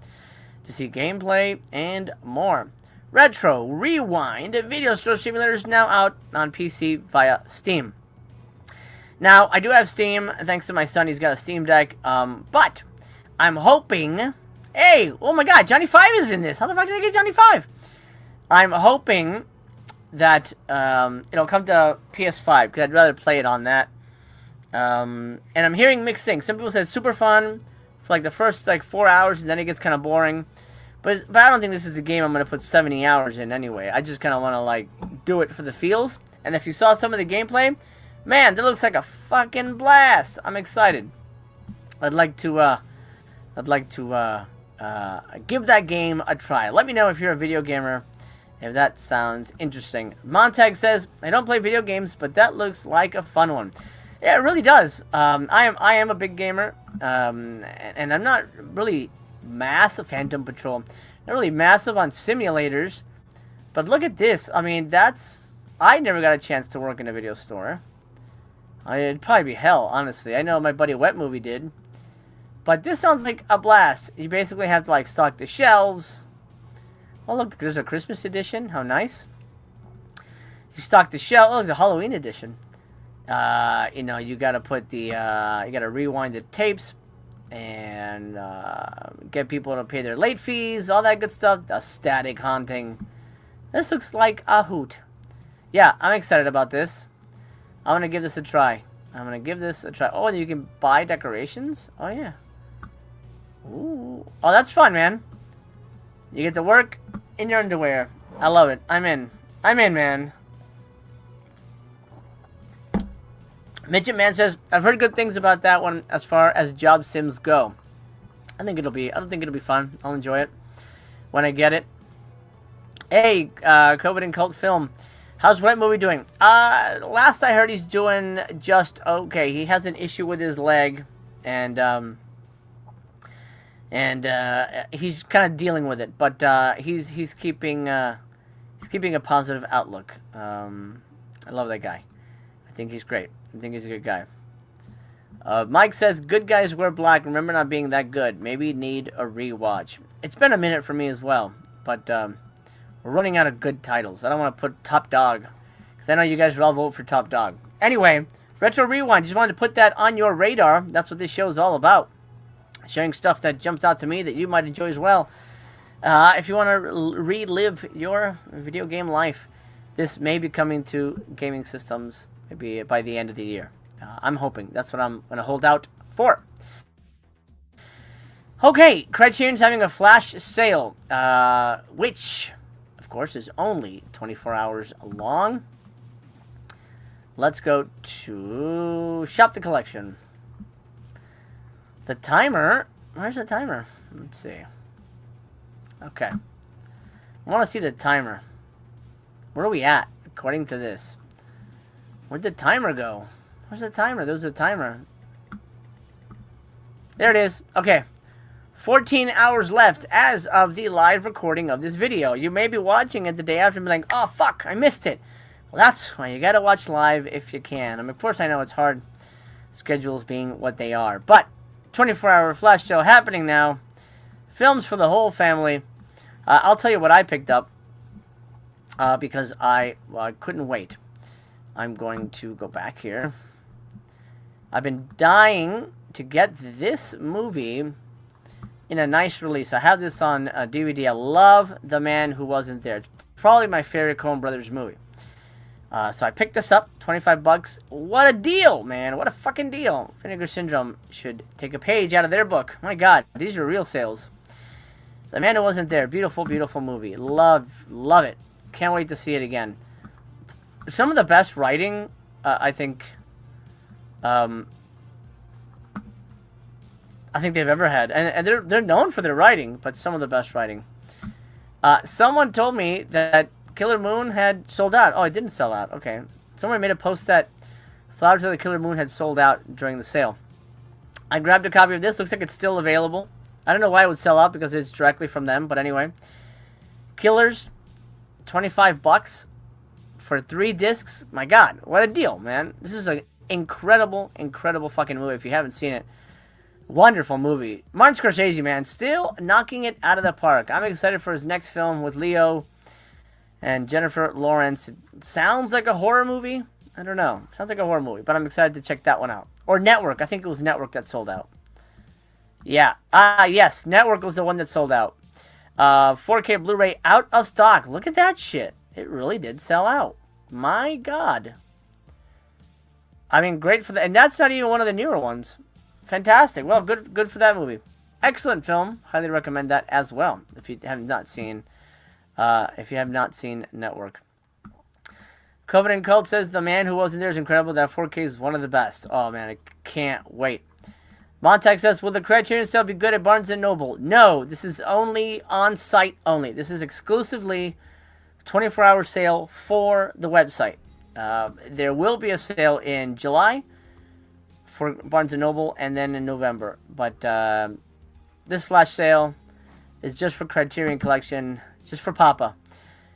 to see gameplay and more. Retro Rewind video store simulator is now out on PC via Steam. Now, I do have Steam, thanks to my son. He's got a Steam Deck, but I'm hoping... Hey, oh my god, Johnny 5 is in this. How the fuck did I get Johnny 5? I'm hoping that it'll come to PS5, because I'd rather play it on that. And I'm hearing mixed things. Some people said super fun for like the first like 4 hours, and then it gets kind of boring. But I don't think this is a game I'm going to put 70 hours in anyway. I just kind of want to like do it for the feels. And if you saw some of the gameplay, man, that looks like a fucking blast. I'm excited. I'd like to give that game a try. Let me know if you're a video gamer, if that sounds interesting. Montag says, I don't play video games, but that looks like a fun one. Yeah, it really does. I am a big gamer, and I'm not really massive. Phantom Patrol, not really massive on simulators, but look at this. I mean, I never got a chance to work in a video store. It'd probably be hell, honestly. I know my buddy Wet Movie did. But this sounds like a blast. You basically have to like stock the shelves. Oh look, there's a Christmas edition. How nice. You stock the shelf. Oh, the Halloween edition. You know, you gotta put the you gotta rewind the tapes and get people to pay their late fees, all that good stuff. The static haunting. This looks like a hoot. Yeah, I'm excited about this. I'm gonna give this a try. Oh, and you can buy decorations? Oh, yeah. Ooh. Oh, that's fun, man. You get to work in your underwear. I love it. I'm in, man. Midget Man says, I've heard good things about that one as far as job sims go. I don't think it'll be fun. I'll enjoy it when I get it. Hey, COVID and Cult Film. How's Wet Movie doing? Last I heard, he's doing just okay. He has an issue with his leg, and he's kind of dealing with it. But he's keeping a positive outlook. I love that guy. I think he's great. I think he's a good guy. Mike says, good guys wear black. Remember not being that good. Maybe need a rewatch. It's been a minute for me as well, but we're running out of good titles. I don't want to put Top Dog, because I know you guys would all vote for Top Dog. Anyway, Retro Rewind, just wanted to put that on your radar. That's what this show is all about. Sharing stuff that jumps out to me that you might enjoy as well. If you want to relive your video game life, this may be coming to gaming systems maybe by the end of the year. I'm hoping. That's what I'm going to hold out for. Okay, Criterion's having a flash sale, which... of course, is only 24 hours long. Let's go to Shop the Collection. The timer. Where's the timer? Let's see. Okay. I want to see the timer. Where are we at, according to this? Where'd the timer go? Where's the timer? There's a timer. There it is. Okay. 14 hours left as of the live recording of this video. You may be watching it the day after and be like, oh, fuck, I missed it. Well, that's why you gotta watch live if you can. I mean, of course, I know it's hard, schedules being what they are. But 24-hour flash sale happening now. Films for the whole family. I'll tell you what I picked up because I couldn't wait. I'm going to go back here. I've been dying to get this movie in a nice release. I have this on DVD. I love The Man Who Wasn't There. It's probably my favorite Coen Brothers movie. So I picked this up, 25 bucks. What a deal, man. What a fucking deal. Vinegar Syndrome should take a page out of their book. My God, these are real sales. The Man Who Wasn't There. Beautiful, beautiful movie. Love it. Can't wait to see it again. Some of the best writing, I think they've ever had. And they're known for their writing, but some of the best writing. Someone told me that Killer Moon had sold out. Oh, it didn't sell out. Okay. Someone made a post that Flowers of the Killer Moon had sold out during the sale. I grabbed a copy of this. Looks like it's still available. I don't know why it would sell out because it's directly from them, but anyway. Killers, 25 bucks for 3 discs. My God, what a deal, man. This is an incredible, incredible fucking movie if you haven't seen it. Wonderful movie. Martin Scorsese, man, still knocking it out of the park. I'm excited for his next film with Leo and Jennifer Lawrence. It sounds like a horror movie. I don't know. Sounds like a horror movie, but I'm excited to check that one out. Or Network. I think it was Network that sold out. Yeah. Yes. Network was the one that sold out. 4K Blu-ray out of stock. Look at that shit. It really did sell out. My God. I mean, great for that. And that's not even one of the newer ones. Fantastic. Well, good for that movie. Excellent film. Highly recommend that as well. If you have not seen Network. Covenant Cult says The Man Who Wasn't There is incredible. That 4K is one of the best. Oh man, I can't wait. Montag says, will the Criterion sale be good at Barnes & Noble? No, this is only on site only. This is exclusively 24-hour sale for the website. There will be a sale in July for Barnes & Noble and then in November. But this flash sale is just for Criterion Collection, just for Papa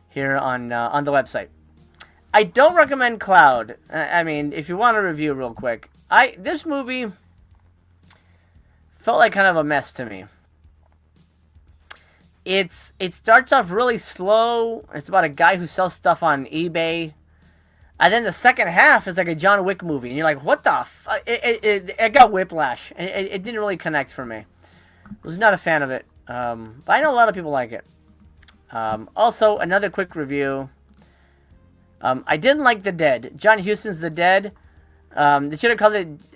here on the website. I don't recommend Cloud. I mean, if you want a review real quick, this movie felt like kind of a mess to me. It starts off really slow. It's about a guy who sells stuff on eBay. And then the second half is like a John Wick movie. And you're like, what the fuck? It got whiplash. It didn't really connect for me. I was not a fan of it. But I know a lot of people like it. Also, another quick review. I didn't like The Dead. John Huston's The Dead. They should have called it,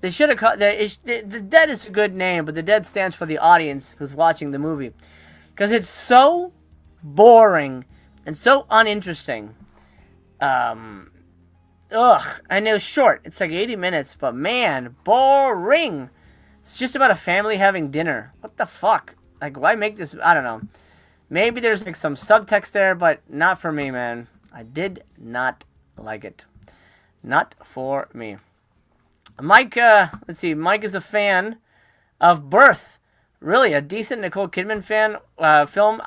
they should have called, The Dead is a good name, but The Dead stands for the audience who's watching the movie. Because it's so boring and so uninteresting. And it was short. It's like 80 minutes, but man, boring. It's just about a family having dinner. What the fuck? Like, why make this? I don't know. Maybe there's like some subtext there, but not for me, man. I did not like it. Not for me. Mike, let's see. Mike is a fan of Birth. Really, a decent Nicole Kidman film.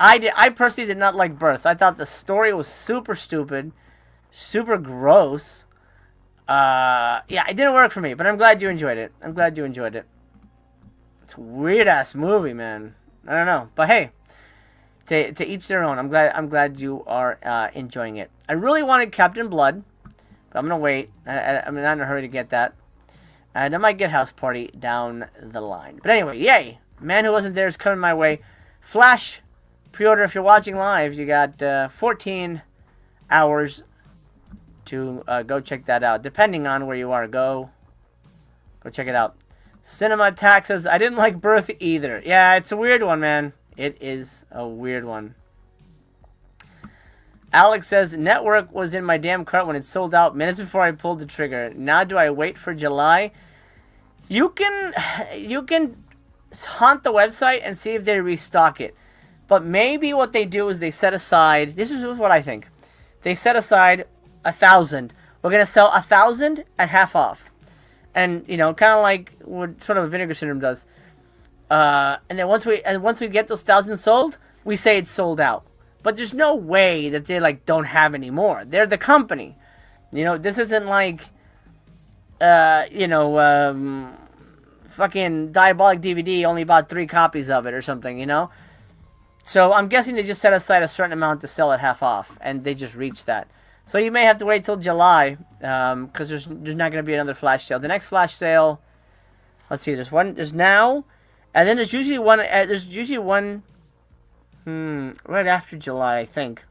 I personally did not like Birth. I thought the story was super stupid, super gross. It didn't work for me, but I'm glad you enjoyed it. It's a weird ass movie, man. I don't know, but hey, to each their own. I'm glad you are enjoying it. I really wanted Captain Blood, but I'm gonna wait. I'm not in a hurry to get that, and I might get House Party down the line. But anyway, yay! Man Who Wasn't There is coming my way. Flash pre-order if you're watching live. You got 14 hours to go check that out. Depending on where you are, go check it out. Cinema Tax says, I didn't like Birth either. Yeah, it's a weird one, man. It is a weird one. Alex says, Network was in my damn cart when it sold out minutes before I pulled the trigger. Now do I wait for July? You can haunt the website and see if they restock it. But maybe what they do is they set aside, this is what I think. They set aside 1,000. We're going to sell 1,000 at half off. And, you know, kind of like what sort of Vinegar Syndrome does. And then once we get those 1,000 sold, we say it's sold out. But there's no way that they, like, don't have any more. They're the company. You know, this isn't like, fucking Diabolic DVD only bought 3 copies of it or something, you know? So I'm guessing they just set aside a certain amount to sell it half off, and they just reached that. So you may have to wait till July, because there's not going to be another flash sale. The next flash sale, let's see, there's now, and then there's usually one right after July, I think.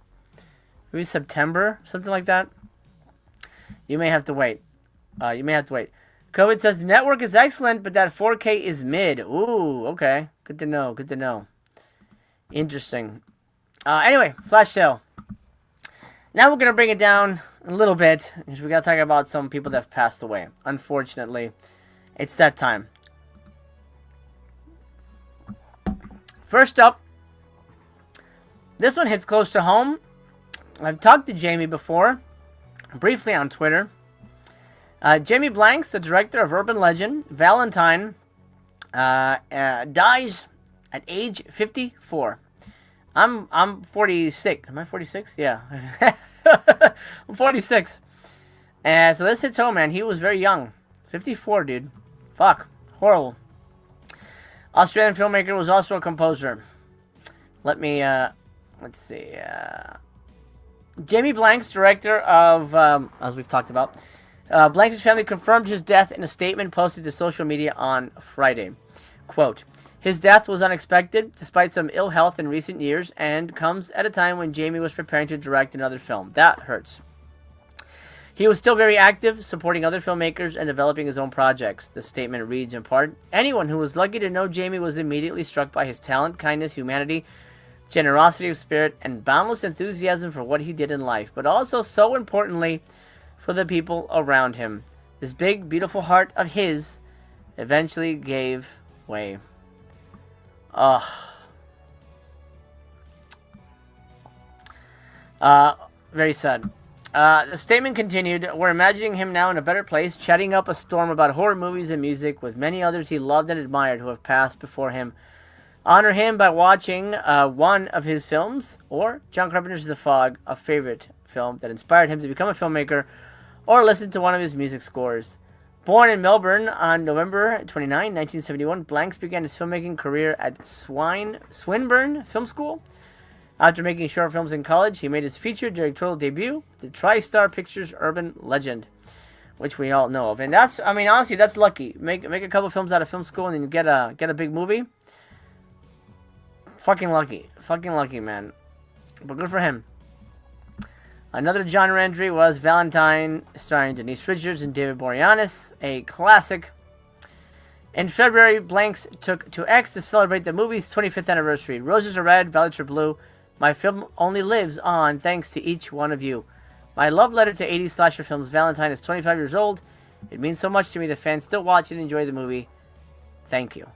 Maybe September, something like that. You may have to wait. COVID says the network is excellent, but that 4K is mid. Ooh, okay. Good to know. Interesting. Anyway, flash sale. Now we're going to bring it down a little bit, because we got to talk about some people that have passed away. Unfortunately, it's that time. First up, this one hits close to home. I've talked to Jamie before, briefly on Twitter. Jamie Blanks, the director of Urban Legend, Valentine, dies at age 54. I'm 46. Am I 46? Yeah. I'm 46. And so this hits home, man. He was very young. 54, dude. Fuck. Horrible. Australian filmmaker, was also a composer. Let me, let's see. Jamie Blanks, director of, as we've talked about, Blanks' family confirmed his death in a statement posted to social media on Friday. Quote, his death was unexpected, despite some ill health in recent years, and comes at a time when Jamie was preparing to direct another film. That hurts. He was still very active, supporting other filmmakers and developing his own projects. The statement reads in part, anyone who was lucky to know Jamie was immediately struck by his talent, kindness, humanity, generosity of spirit, and boundless enthusiasm for what he did in life, but also, so importantly, for the people around him. This big, beautiful heart of his eventually gave way. Very sad. The statement continued, we're imagining him now in a better place, chatting up a storm about horror movies and music with many others he loved and admired who have passed before him. Honor him by watching one of his films, or John Carpenter's The Fog, a favorite film that inspired him to become a filmmaker, or listen to one of his music scores. Born in Melbourne on November 29, 1971, Blanks began his filmmaking career at Swinburne Film School. After making short films in college, he made his feature directorial debut, the TriStar Pictures Urban Legend, which we all know of. And that's, I mean, honestly, that's lucky. Make a couple films out of film school and then you get a big movie. Fucking lucky, man. But good for him. Another genre entry was Valentine, starring Denise Richards and David Boreanaz, a classic. In February, Blanks took to X to celebrate the movie's 25th anniversary. Roses are red, violets are blue. My film only lives on thanks to each one of you. My love letter to 80s slasher films. Valentine is 25 years old. It means so much to me that fans still watch and enjoy the movie. Thank you.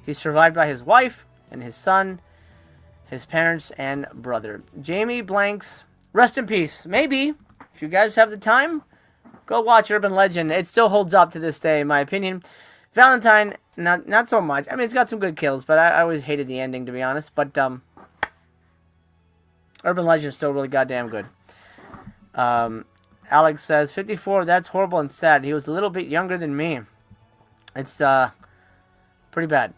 He's survived by his wife and his son, his parents, and brother. Jamie Blanks, rest in peace. Maybe, if you guys have the time, go watch Urban Legend. It still holds up to this day, in my opinion. Valentine, not so much. I mean, it's got some good kills, but I always hated the ending, to be honest. But Urban Legend is still really goddamn good. Alex says, 54, that's horrible and sad. He was a little bit younger than me. It's pretty bad.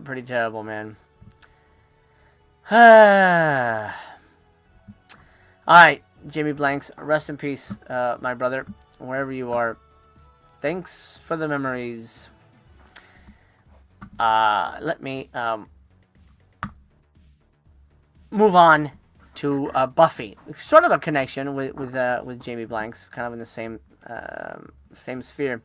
Pretty terrible, man. Alright, Jamie Blanks, rest in peace, my brother, wherever you are. Thanks for the memories. Let me move on to Buffy. Sort of a connection with Jamie Blanks, kind of in the same sphere.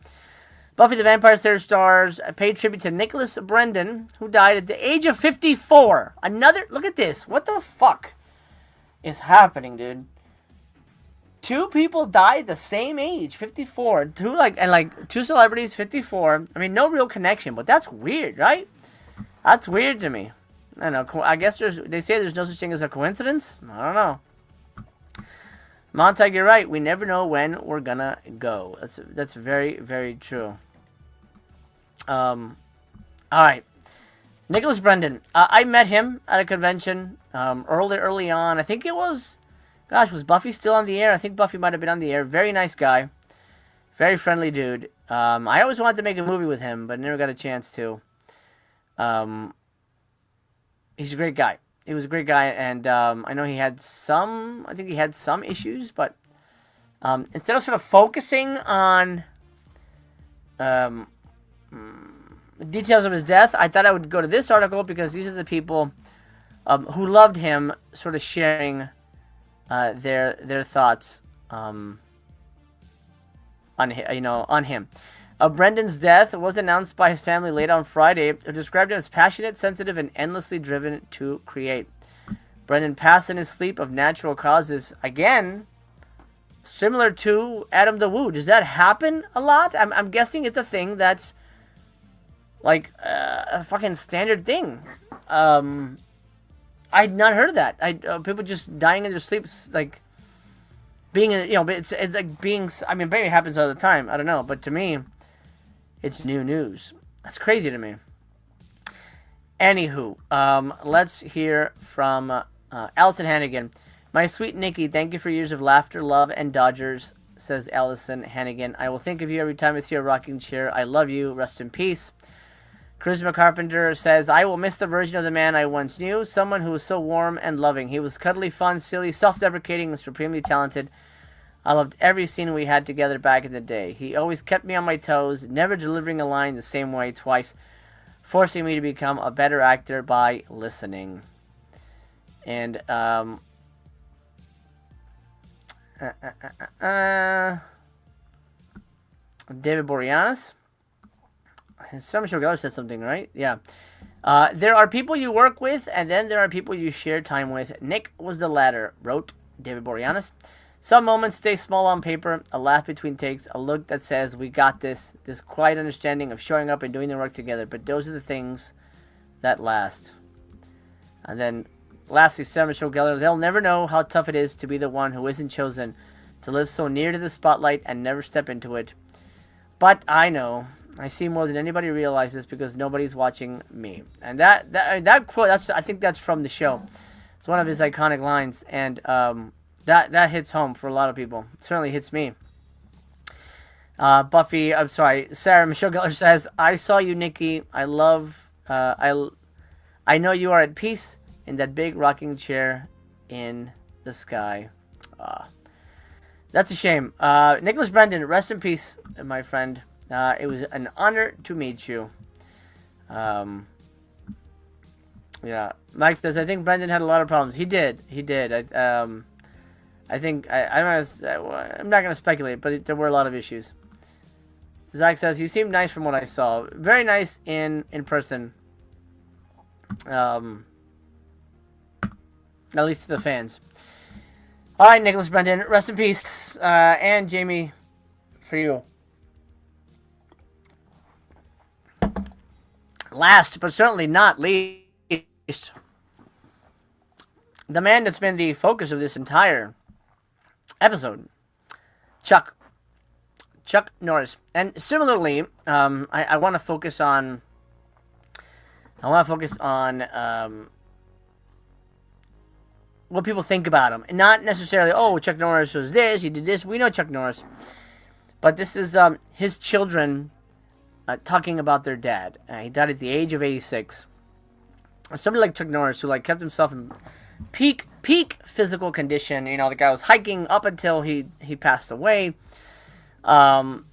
Buffy the Vampire Slayer stars paid tribute to Nicholas Brendon, who died at the age of 54. Another, look at this. What the fuck is happening, dude? Two people died the same age, 54. Two celebrities, 54. I mean, no real connection, but that's weird, right? That's weird to me. I don't know. I guess they say there's no such thing as a coincidence. I don't know. Montag, you're right. We never know when we're gonna go. That's very, very true. All right. Nicholas Brendan. I met him at a convention early on. I think it was, gosh, was Buffy still on the air? I think Buffy might have been on the air. Very nice guy. Very friendly dude. I always wanted to make a movie with him, but never got a chance to. He's a great guy. He was a great guy, and I know he had some, I think he had some issues, but instead of sort of focusing on details of his death, I thought I would go to this article because these are the people who loved him, sort of sharing their thoughts on him. Brendan's death was announced by his family late on Friday, who described him as passionate, sensitive, and endlessly driven to create. Brendan passed in his sleep of natural causes. Again, similar to Adam the Woo. Does that happen a lot? I'm guessing it's a thing that's like a fucking standard thing. I'd not heard of that. People just dying in their sleeps, like being, it's like being. I mean, maybe it happens all the time. I don't know, but to me, it's new news. That's crazy to me. Anywho, let's hear from Allison Hannigan. My sweet Nikki, thank you for years of laughter, love, and Dodgers, says Allison Hannigan. I will think of you every time I see a rocking chair. I love you. Rest in peace. Charisma Carpenter says, I will miss the version of the man I once knew, someone who was so warm and loving. He was cuddly, fun, silly, self-deprecating, and supremely talented. I loved every scene we had together back in the day. He always kept me on my toes, never delivering a line the same way twice, forcing me to become a better actor by listening. And, David Boreanaz. Severin Geller said something, right? Yeah. There are people you work with, and then there are people you share time with. Nick was the latter, wrote David Boreanaz. Some moments stay small on paper, a laugh between takes, a look that says, we got this quiet understanding of showing up and doing the work together, but those are the things that last. And then, lastly, Severin Geller, they'll never know how tough it is to be the one who isn't chosen, to live so near to the spotlight and never step into it. But I know, I see more than anybody realizes because nobody's watching me. And that quote, I think that's from the show. It's one of his iconic lines, and that hits home for a lot of people. It certainly hits me. Sarah Michelle Geller says, I saw you, Nikki. I know you are at peace in that big rocking chair in the sky. That's a shame. Nicholas Brendan, rest in peace, my friend. It was an honor to meet you. Yeah. Mike says, I think Brendan had a lot of problems. He did. I think, I'm not going to speculate, but there were a lot of issues. Zach says, he seemed nice from what I saw. Very nice in person. At least to the fans. All right, Nicholas Brendan, rest in peace. And Jamie, for you. Last, but certainly not least, the man that's been the focus of this entire episode, Chuck Norris. And similarly, I want to focus on what people think about him, and not necessarily, oh, Chuck Norris was this, he did this. We know Chuck Norris, but this is his children talking about their dad. He died at the age of 86. Somebody like Chuck Norris, who kept himself in peak physical condition. The guy was hiking up until he passed away. Ate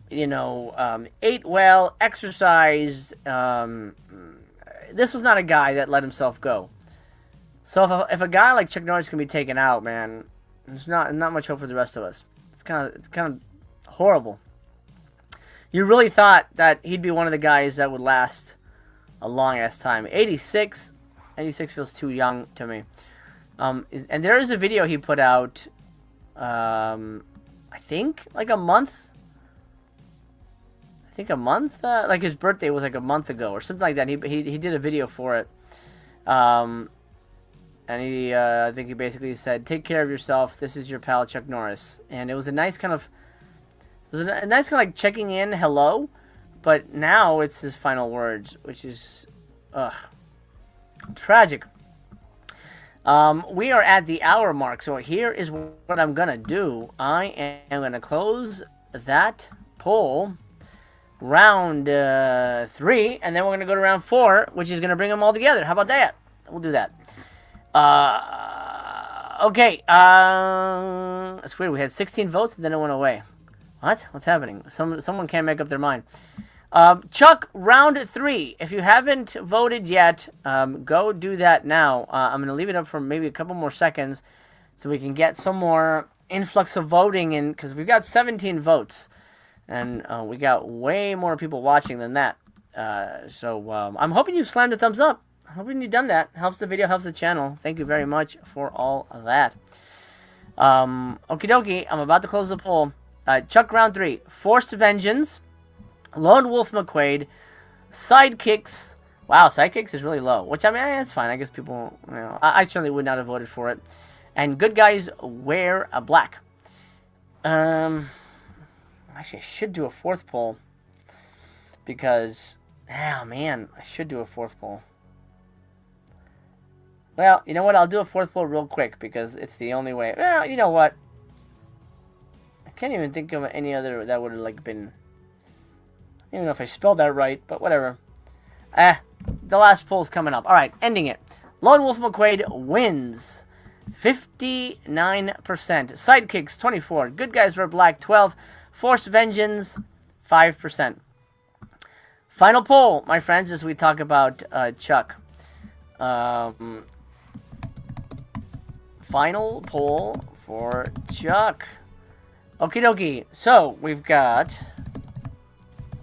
well, exercised. This was not a guy that let himself go. So if a guy like Chuck Norris can be taken out, man, there's not much hope for the rest of us. It's kind of horrible. You really thought that he'd be one of the guys that would last a long ass time. 86 feels too young to me. And there is a video he put out, I think a month. Like his birthday was like a month ago or something like that. He did a video for it. And he, I think he basically said, "Take care of yourself. This is your pal Chuck Norris." And it was a nice kind of, like checking in, hello, but now it's his final words, which is, tragic. We are at the hour mark, so here is what I'm gonna do. I am gonna close that poll. Round 3, and then we're gonna go to round 4, which is gonna bring them all together. How about that? We'll do that. Okay. It's weird. We had 16 votes, and then it went away. What? What's happening? Someone can't make up their mind. Chuck, round 3. If you haven't voted yet, go do that now. I'm gonna leave it up for maybe a couple more seconds, so we can get some more influx of voting in, because we've got 17 votes. And we got way more people watching than that. So I'm hoping you've slammed a thumbs up. I'm hoping you've done that. Helps the video, helps the channel. Thank you very much for all of that. Okie dokie, I'm about to close the poll. Chuck, round 3. Forced Vengeance, Lone Wolf McQuaid, Sidekicks. Wow, Sidekicks is really low. Which, I mean, it's fine. I guess people, you know, I certainly would not have voted for it. And Good Guys Wear a Black. Actually, I should do a 4th poll. Because, oh man, I should do a 4th poll. Well, you know what? I'll do a 4th poll real quick because it's the only way. Well, you know what? I can't even think of any other that would have like been. I don't even know if I spelled that right, but whatever. The last poll's coming up. All right, ending it. Lone Wolf McQuaid wins. 59%. Sidekicks 24. Good Guys Wear Black 12. Forced Vengeance, 5%. Final poll, my friends, as we talk about Chuck. Final poll for Chuck. Okie dokie. So, we've got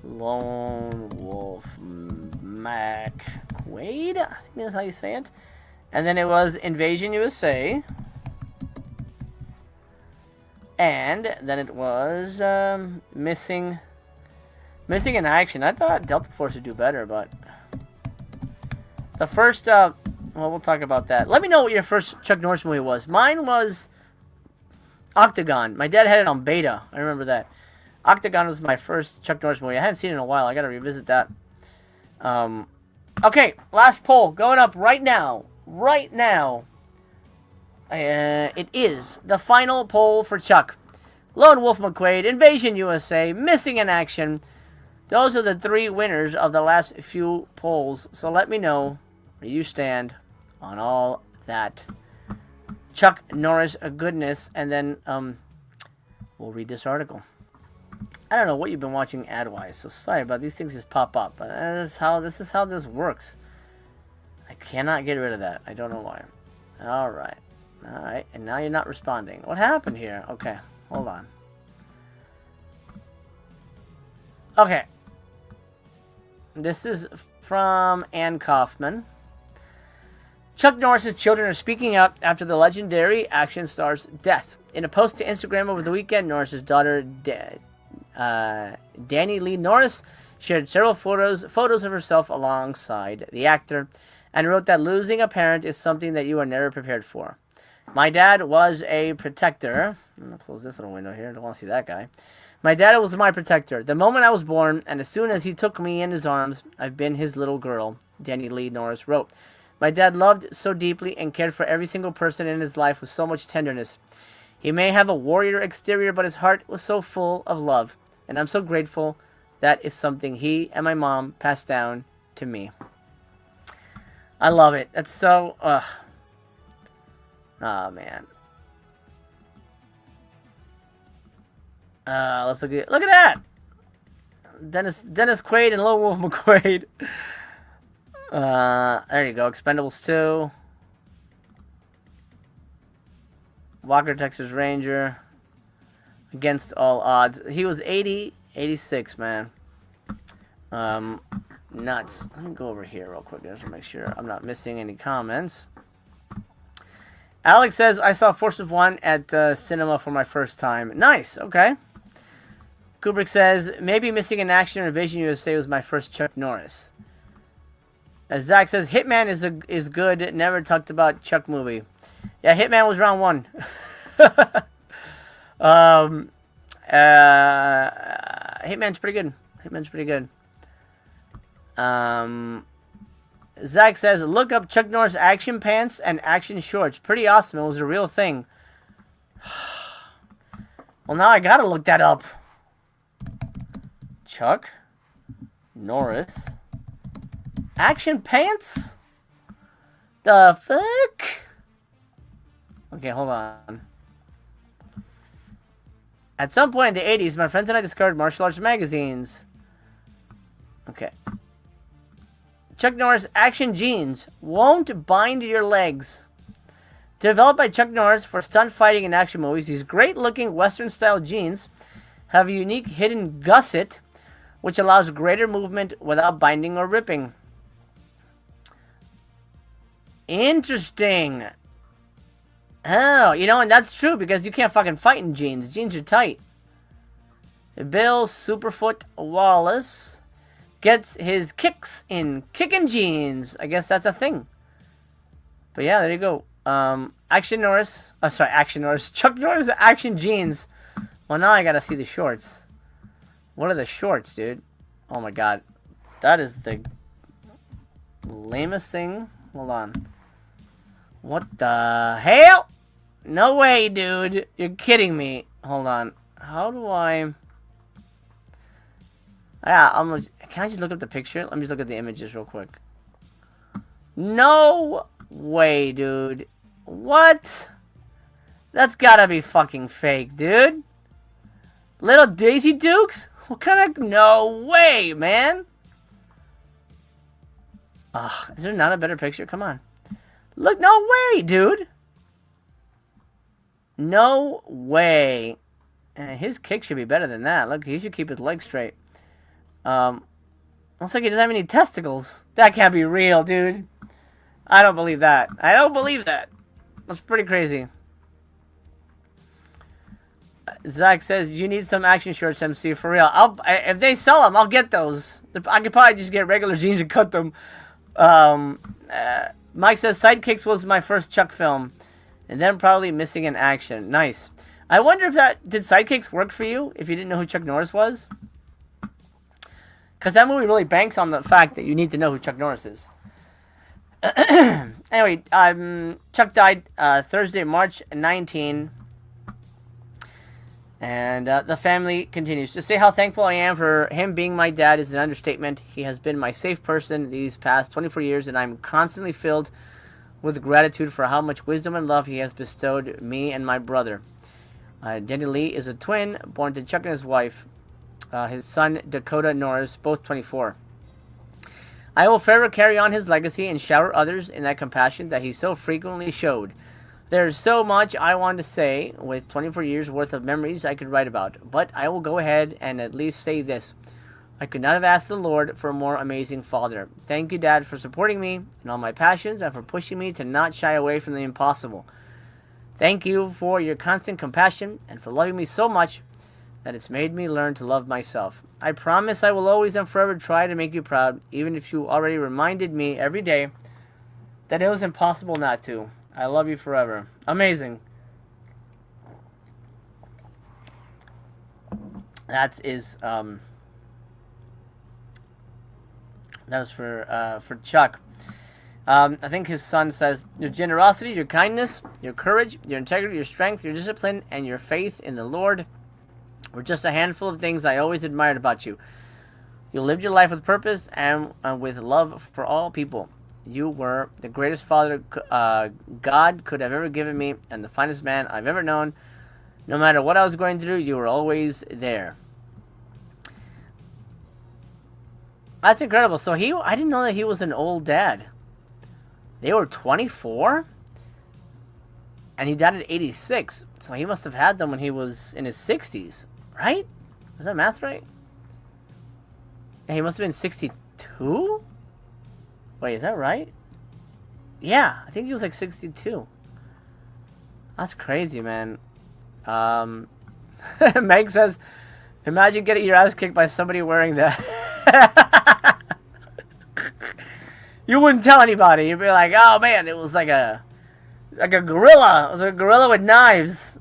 Lone Wolf McQuaid. I think that's how you say it. And then it was Invasion USA. And then it was missing in action. I thought Delta Force would do better, but the first, well, we'll talk about that. Let me know what your first Chuck Norris movie was. Mine was Octagon. My dad had it on beta. I remember that. Octagon was my first Chuck Norris movie. I haven't seen it in a while. I gotta revisit that. Okay, last poll going up right now. Right now. It is the final poll for Chuck. Lone Wolf McQuaid, Invasion USA, Missing in Action. Those are the 3 winners of the last few polls. So let me know where you stand on all that Chuck Norris goodness. And then we'll read this article. I don't know what you've been watching ad-wise, so sorry about these things just pop up. But this is how this works. I cannot get rid of that. I don't know why. Alright. Alright, and now you're not responding. What happened here? Okay, hold on. Okay. This is from Ann Kaufman. Chuck Norris's children are speaking out after the legendary action star's death. In a post to Instagram over the weekend, Norris's daughter, Danny Lee Norris, shared several photos of herself alongside the actor, and wrote that losing a parent is something that you are never prepared for. My dad was a protector. I'm going to close this little window here. I don't want to see that guy. My dad was my protector. The moment I was born, and as soon as he took me in his arms, I've been his little girl, Danny Lee Norris wrote. My dad loved so deeply and cared for every single person in his life with so much tenderness. He may have a warrior exterior, but his heart was so full of love. And I'm so grateful that is something he and my mom passed down to me. I love it. That's so... Oh, man. Let's look at that. Dennis Quaid and Lone Wolf McQuaid. There you go. Expendables 2. Walker, Texas Ranger. Against all odds. He was 86, man. Nuts. Let me go over here real quick just to make sure I'm not missing any comments. Alex says, I saw Force of One at cinema for my first time. Nice, okay. Kubrick says, maybe Missing in Action or Invasion USA was my first Chuck Norris. Zach says Hitman is good. Never talked about Chuck movie. Yeah, Hitman was round 1. Hitman's pretty good. Hitman's pretty good. Zach says, look up Chuck Norris action pants and action shorts. Pretty awesome. It was a real thing. Well, now I gotta look that up. Chuck Norris action pants? The fuck? Okay, hold on. At some point in the 80s, my friends and I discovered martial arts magazines. Okay. Chuck Norris action jeans won't bind your legs. Developed by Chuck Norris for stunt fighting and action movies, these great-looking Western-style jeans have a unique hidden gusset, which allows greater movement without binding or ripping. Interesting. Oh, you know, and that's true because you can't fucking fight in jeans. Jeans are tight. Bill Superfoot Wallace gets his kicks in kicking jeans. I guess that's a thing. But yeah, there you go. Action Norris. Oh, sorry, Action Norris. Chuck Norris action jeans. Well, now I gotta see the shorts. What are the shorts, dude? Oh my god. That is the lamest thing. Hold on. What the hell? No way, dude. You're kidding me. Hold on. How do I... Yeah, can I just look up the picture? Let me just look at the images real quick. No way, dude. What? That's gotta be fucking fake, dude. Little Daisy Dukes? What kind of... No way, man. Ugh, is there not a better picture? Come on. Look, no way, dude. No way. His kick should be better than that. Look, he should keep his legs straight. Looks like he doesn't have any testicles. That can't be real, dude. I don't believe that. I don't believe that. That's pretty crazy. Zach says, you need some action shorts, MC, for real. If they sell them, I'll get those. I could probably just get regular jeans and cut them. Mike says, Sidekicks was my first Chuck film. And then probably Missing in Action. Nice. I wonder if did Sidekicks work for you, if you didn't know who Chuck Norris was? Because that movie really banks on the fact that you need to know who Chuck Norris is. Anyway, Chuck died Thursday, March 19. And the family continues. To say how thankful I am for him being my dad is an understatement. He has been my safe person these past 24 years, and I'm constantly filled with gratitude for how much wisdom and love he has bestowed me and my brother. Denny Lee is a twin, born to Chuck and his wife. His son, Dakota Norris, both 24. I will forever carry on his legacy and shower others in that compassion that he so frequently showed. There's so much I want to say, with 24 years worth of memories I could write about, but I will go ahead and at least say this. I could not have asked the Lord for a more amazing father. Thank you, Dad, for supporting me in all my passions and for pushing me to not shy away from the impossible. Thank you for your constant compassion and for loving me so much that it's made me learn to love myself. I promise I will always and forever try to make you proud, even if you already reminded me every day that it was impossible not to. I love you forever. Amazing. That is for Chuck. I think his son says, your generosity, your kindness, your courage, your integrity, your strength, your discipline, and your faith in the Lord were just a handful of things I always admired about you. You lived your life with purpose and with love for all people. You were the greatest father God could have ever given me and the finest man I've ever known. No matter what I was going through, you were always there. That's incredible. So I didn't know that he was an old dad. They were 24? And he died at 86. So he must have had them when he was in his 60s. Right? Is that math right? Yeah, he must have been 62? Wait, is that right? Yeah, I think he was like 62. That's crazy, man. Meg says, imagine getting your ass kicked by somebody wearing that. You wouldn't tell anybody. You'd be like, oh man, it was like a gorilla. It was a gorilla with knives.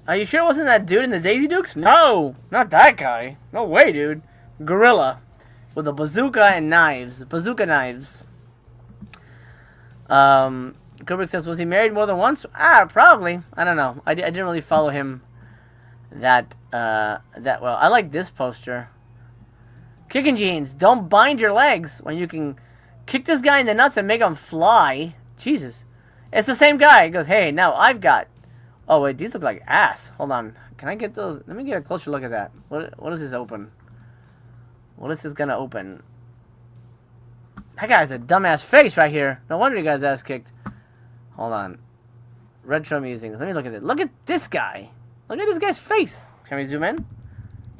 Are you sure it wasn't that dude in the Daisy Dukes? No, not that guy. No way, dude. Gorilla with a bazooka and knives. Bazooka knives. Kubrick says, was he married more than once? Probably. I don't know. I didn't really follow him that well. I like this poster. Kicking jeans. Don't bind your legs when you can kick this guy in the nuts and make him fly. Jesus. It's the same guy. He goes, hey, now I've got... Oh, wait, these look like ass. Hold on. Can I get those? Let me get a closer look at that. What is this open? What is this gonna open? That guy has a dumbass face right here. No wonder he got his ass kicked. Hold on. Retro musings. Let me look at it. Look at this guy. Look at this guy's face. Can we zoom in?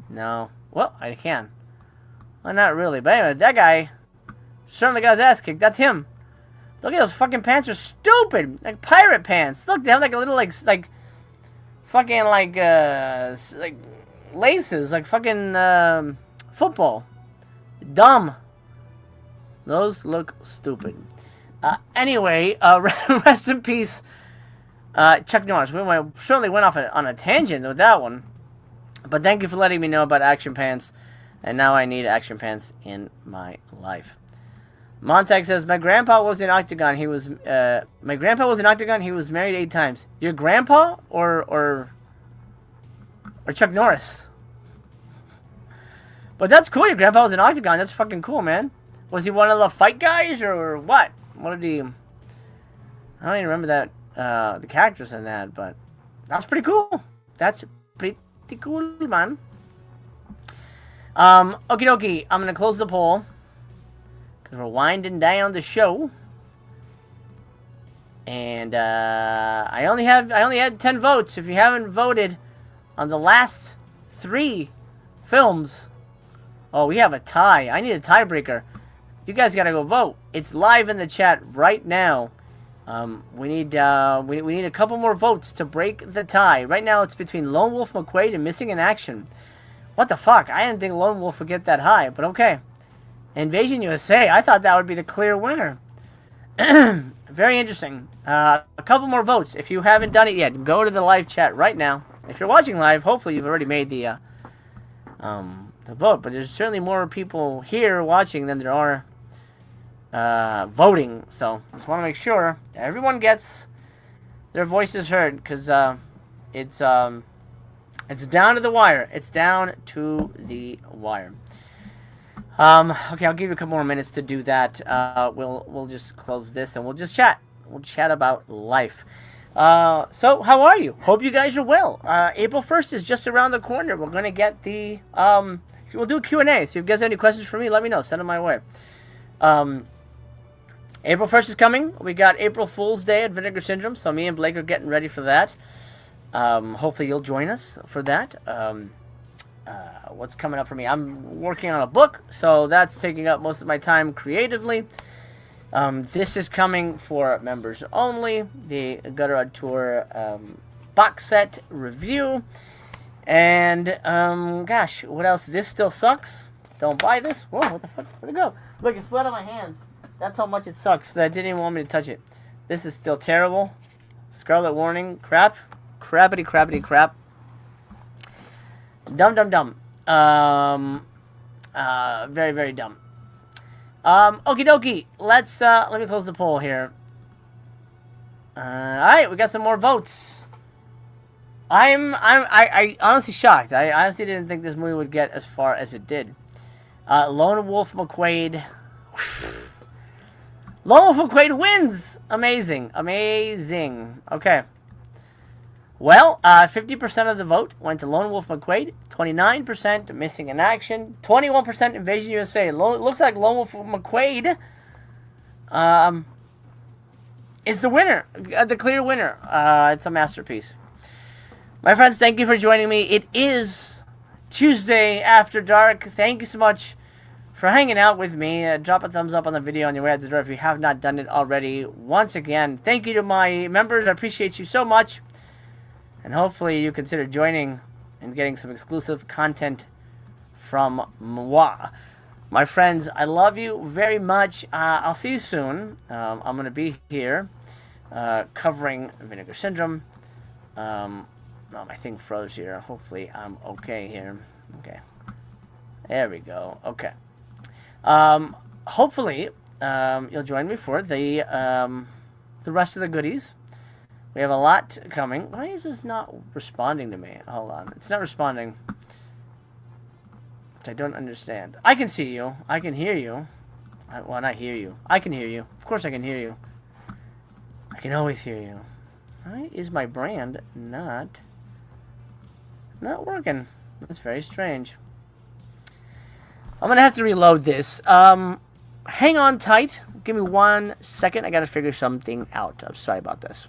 No. Well, I can. Well, not really. But anyway, that guy certainly got his ass kicked. That's him. Look at those fucking pants are stupid. Like pirate pants. Look, they have like a little like fucking like laces. Like fucking football. Dumb. Those look stupid. Anyway, rest in peace, Chuck Norris. We certainly went off on a tangent with that one. But thank you for letting me know about action pants. And now I need action pants in my life. Montag says, my grandpa was in Octagon. He was He was married 8 times. Your grandpa or Chuck Norris? But that's cool. Your grandpa was in Octagon. That's fucking cool, man. Was he one of the fight guys or what? What did he? I don't even remember that the characters in that, but that's pretty cool. That's pretty cool, man. Okie dokie. I'm gonna close the poll. We're winding down the show, and I only had 10 votes. If you haven't voted on the last 3 films, oh, we have a tie. I need a tiebreaker. You guys gotta go vote. It's live in the chat right now. We need a couple more votes to break the tie. Right now, it's between Lone Wolf McQuaid and Missing in Action. What the fuck? I didn't think Lone Wolf would get that high, but okay. Invasion USA, I thought that would be the clear winner. Very interesting. A couple more votes. If you haven't done it yet, go to the live chat right now. If you're watching live, hopefully you've already made the vote. But there's certainly more people here watching than there are voting. So just want to make sure everyone gets their voices heard, because it's down to the wire. It's down to the wire. Okay, I'll give you a couple more minutes to do that. We'll just close this and we'll just chat. We'll chat about life. So how are you? Hope you guys are well. April 1st is just around the corner. We're gonna get the we'll do a Q&A. So if you guys have any questions for me, let me know. Send them my way. April 1st is coming. We got April Fool's Day at Vinegar Syndrome. So me and Blake are getting ready for that. Hopefully you'll join us for that. What's coming up for me? I'm working on a book, so that's taking up most of my time creatively. This is coming for members only. The Gutter Rod Tour box set review. And, gosh, what else? This still sucks. Don't buy this. Whoa, what the fuck? Where'd it go? Look, it flew out of my hands. That's how much it sucks that I didn't even want me to touch it. This is still terrible. Scarlet Warning. Crap. Crappity, crappity, crap. Dumb, dumb, dumb. Very, very dumb. Okie dokie. Let me close the poll here. Alright, we got some more votes. I honestly shocked. I honestly didn't think this movie would get as far as it did. Lone Wolf McQuaid. Lone Wolf McQuaid wins! Amazing. Amazing. Okay. Well, 50% of the vote went to Lone Wolf McQuaid, 29% Missing in Action, 21% Invasion USA. Looks like Lone Wolf McQuaid is the winner, the clear winner. It's a masterpiece. My friends, thank you for joining me. It is Tuesday After Dark. Thank you so much for hanging out with me. Drop a thumbs up on the video on your way out the door if you have not done it already. Once again, thank you to my members. I appreciate you so much. And hopefully you consider joining and getting some exclusive content from moi. My friends, I love you very much. I'll see you soon. I'm going to be here covering Vinegar Syndrome. My thing froze here. Hopefully I'm okay here. Okay. There we go. Okay. Hopefully you'll join me for the rest of the goodies. We have a lot coming. Why is this not responding to me? Hold on. It's not responding. Which I don't understand. I can see you. I can hear you. Well, not hear you. I can hear you. Of course I can hear you. I can always hear you. Why is my brand not working? That's very strange. I'm going to have to reload this. Hang on tight. Give me 1 second. I got to figure something out. I'm sorry about this.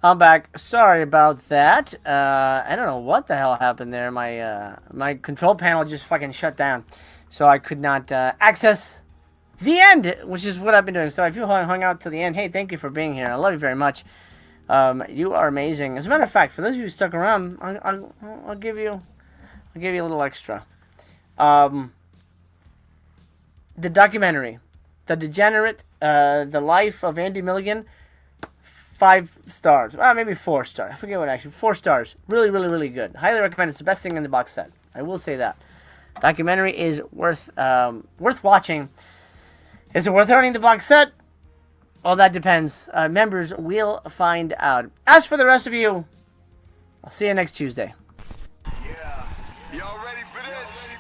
I'm back. Sorry about that. I don't know what the hell happened there. My control panel just fucking shut down, so I could not access the end, which is what I've been doing. So if you hung out till the end, hey, thank you for being here. I love you very much. You are amazing. As a matter of fact, for those of you who stuck around, I'll give you a little extra. The documentary, The Degenerate, The Life of Andy Milligan. 5 stars. Maybe 4 stars. I forget what actually. 4 stars. Really, really, really good. Highly recommend. It's the best thing in the box set. I will say that. Documentary is worth watching. Is it worth owning the box set? Well, that depends. Members will find out. As for the rest of you, I'll see you next Tuesday. Yeah. Y'all ready for this?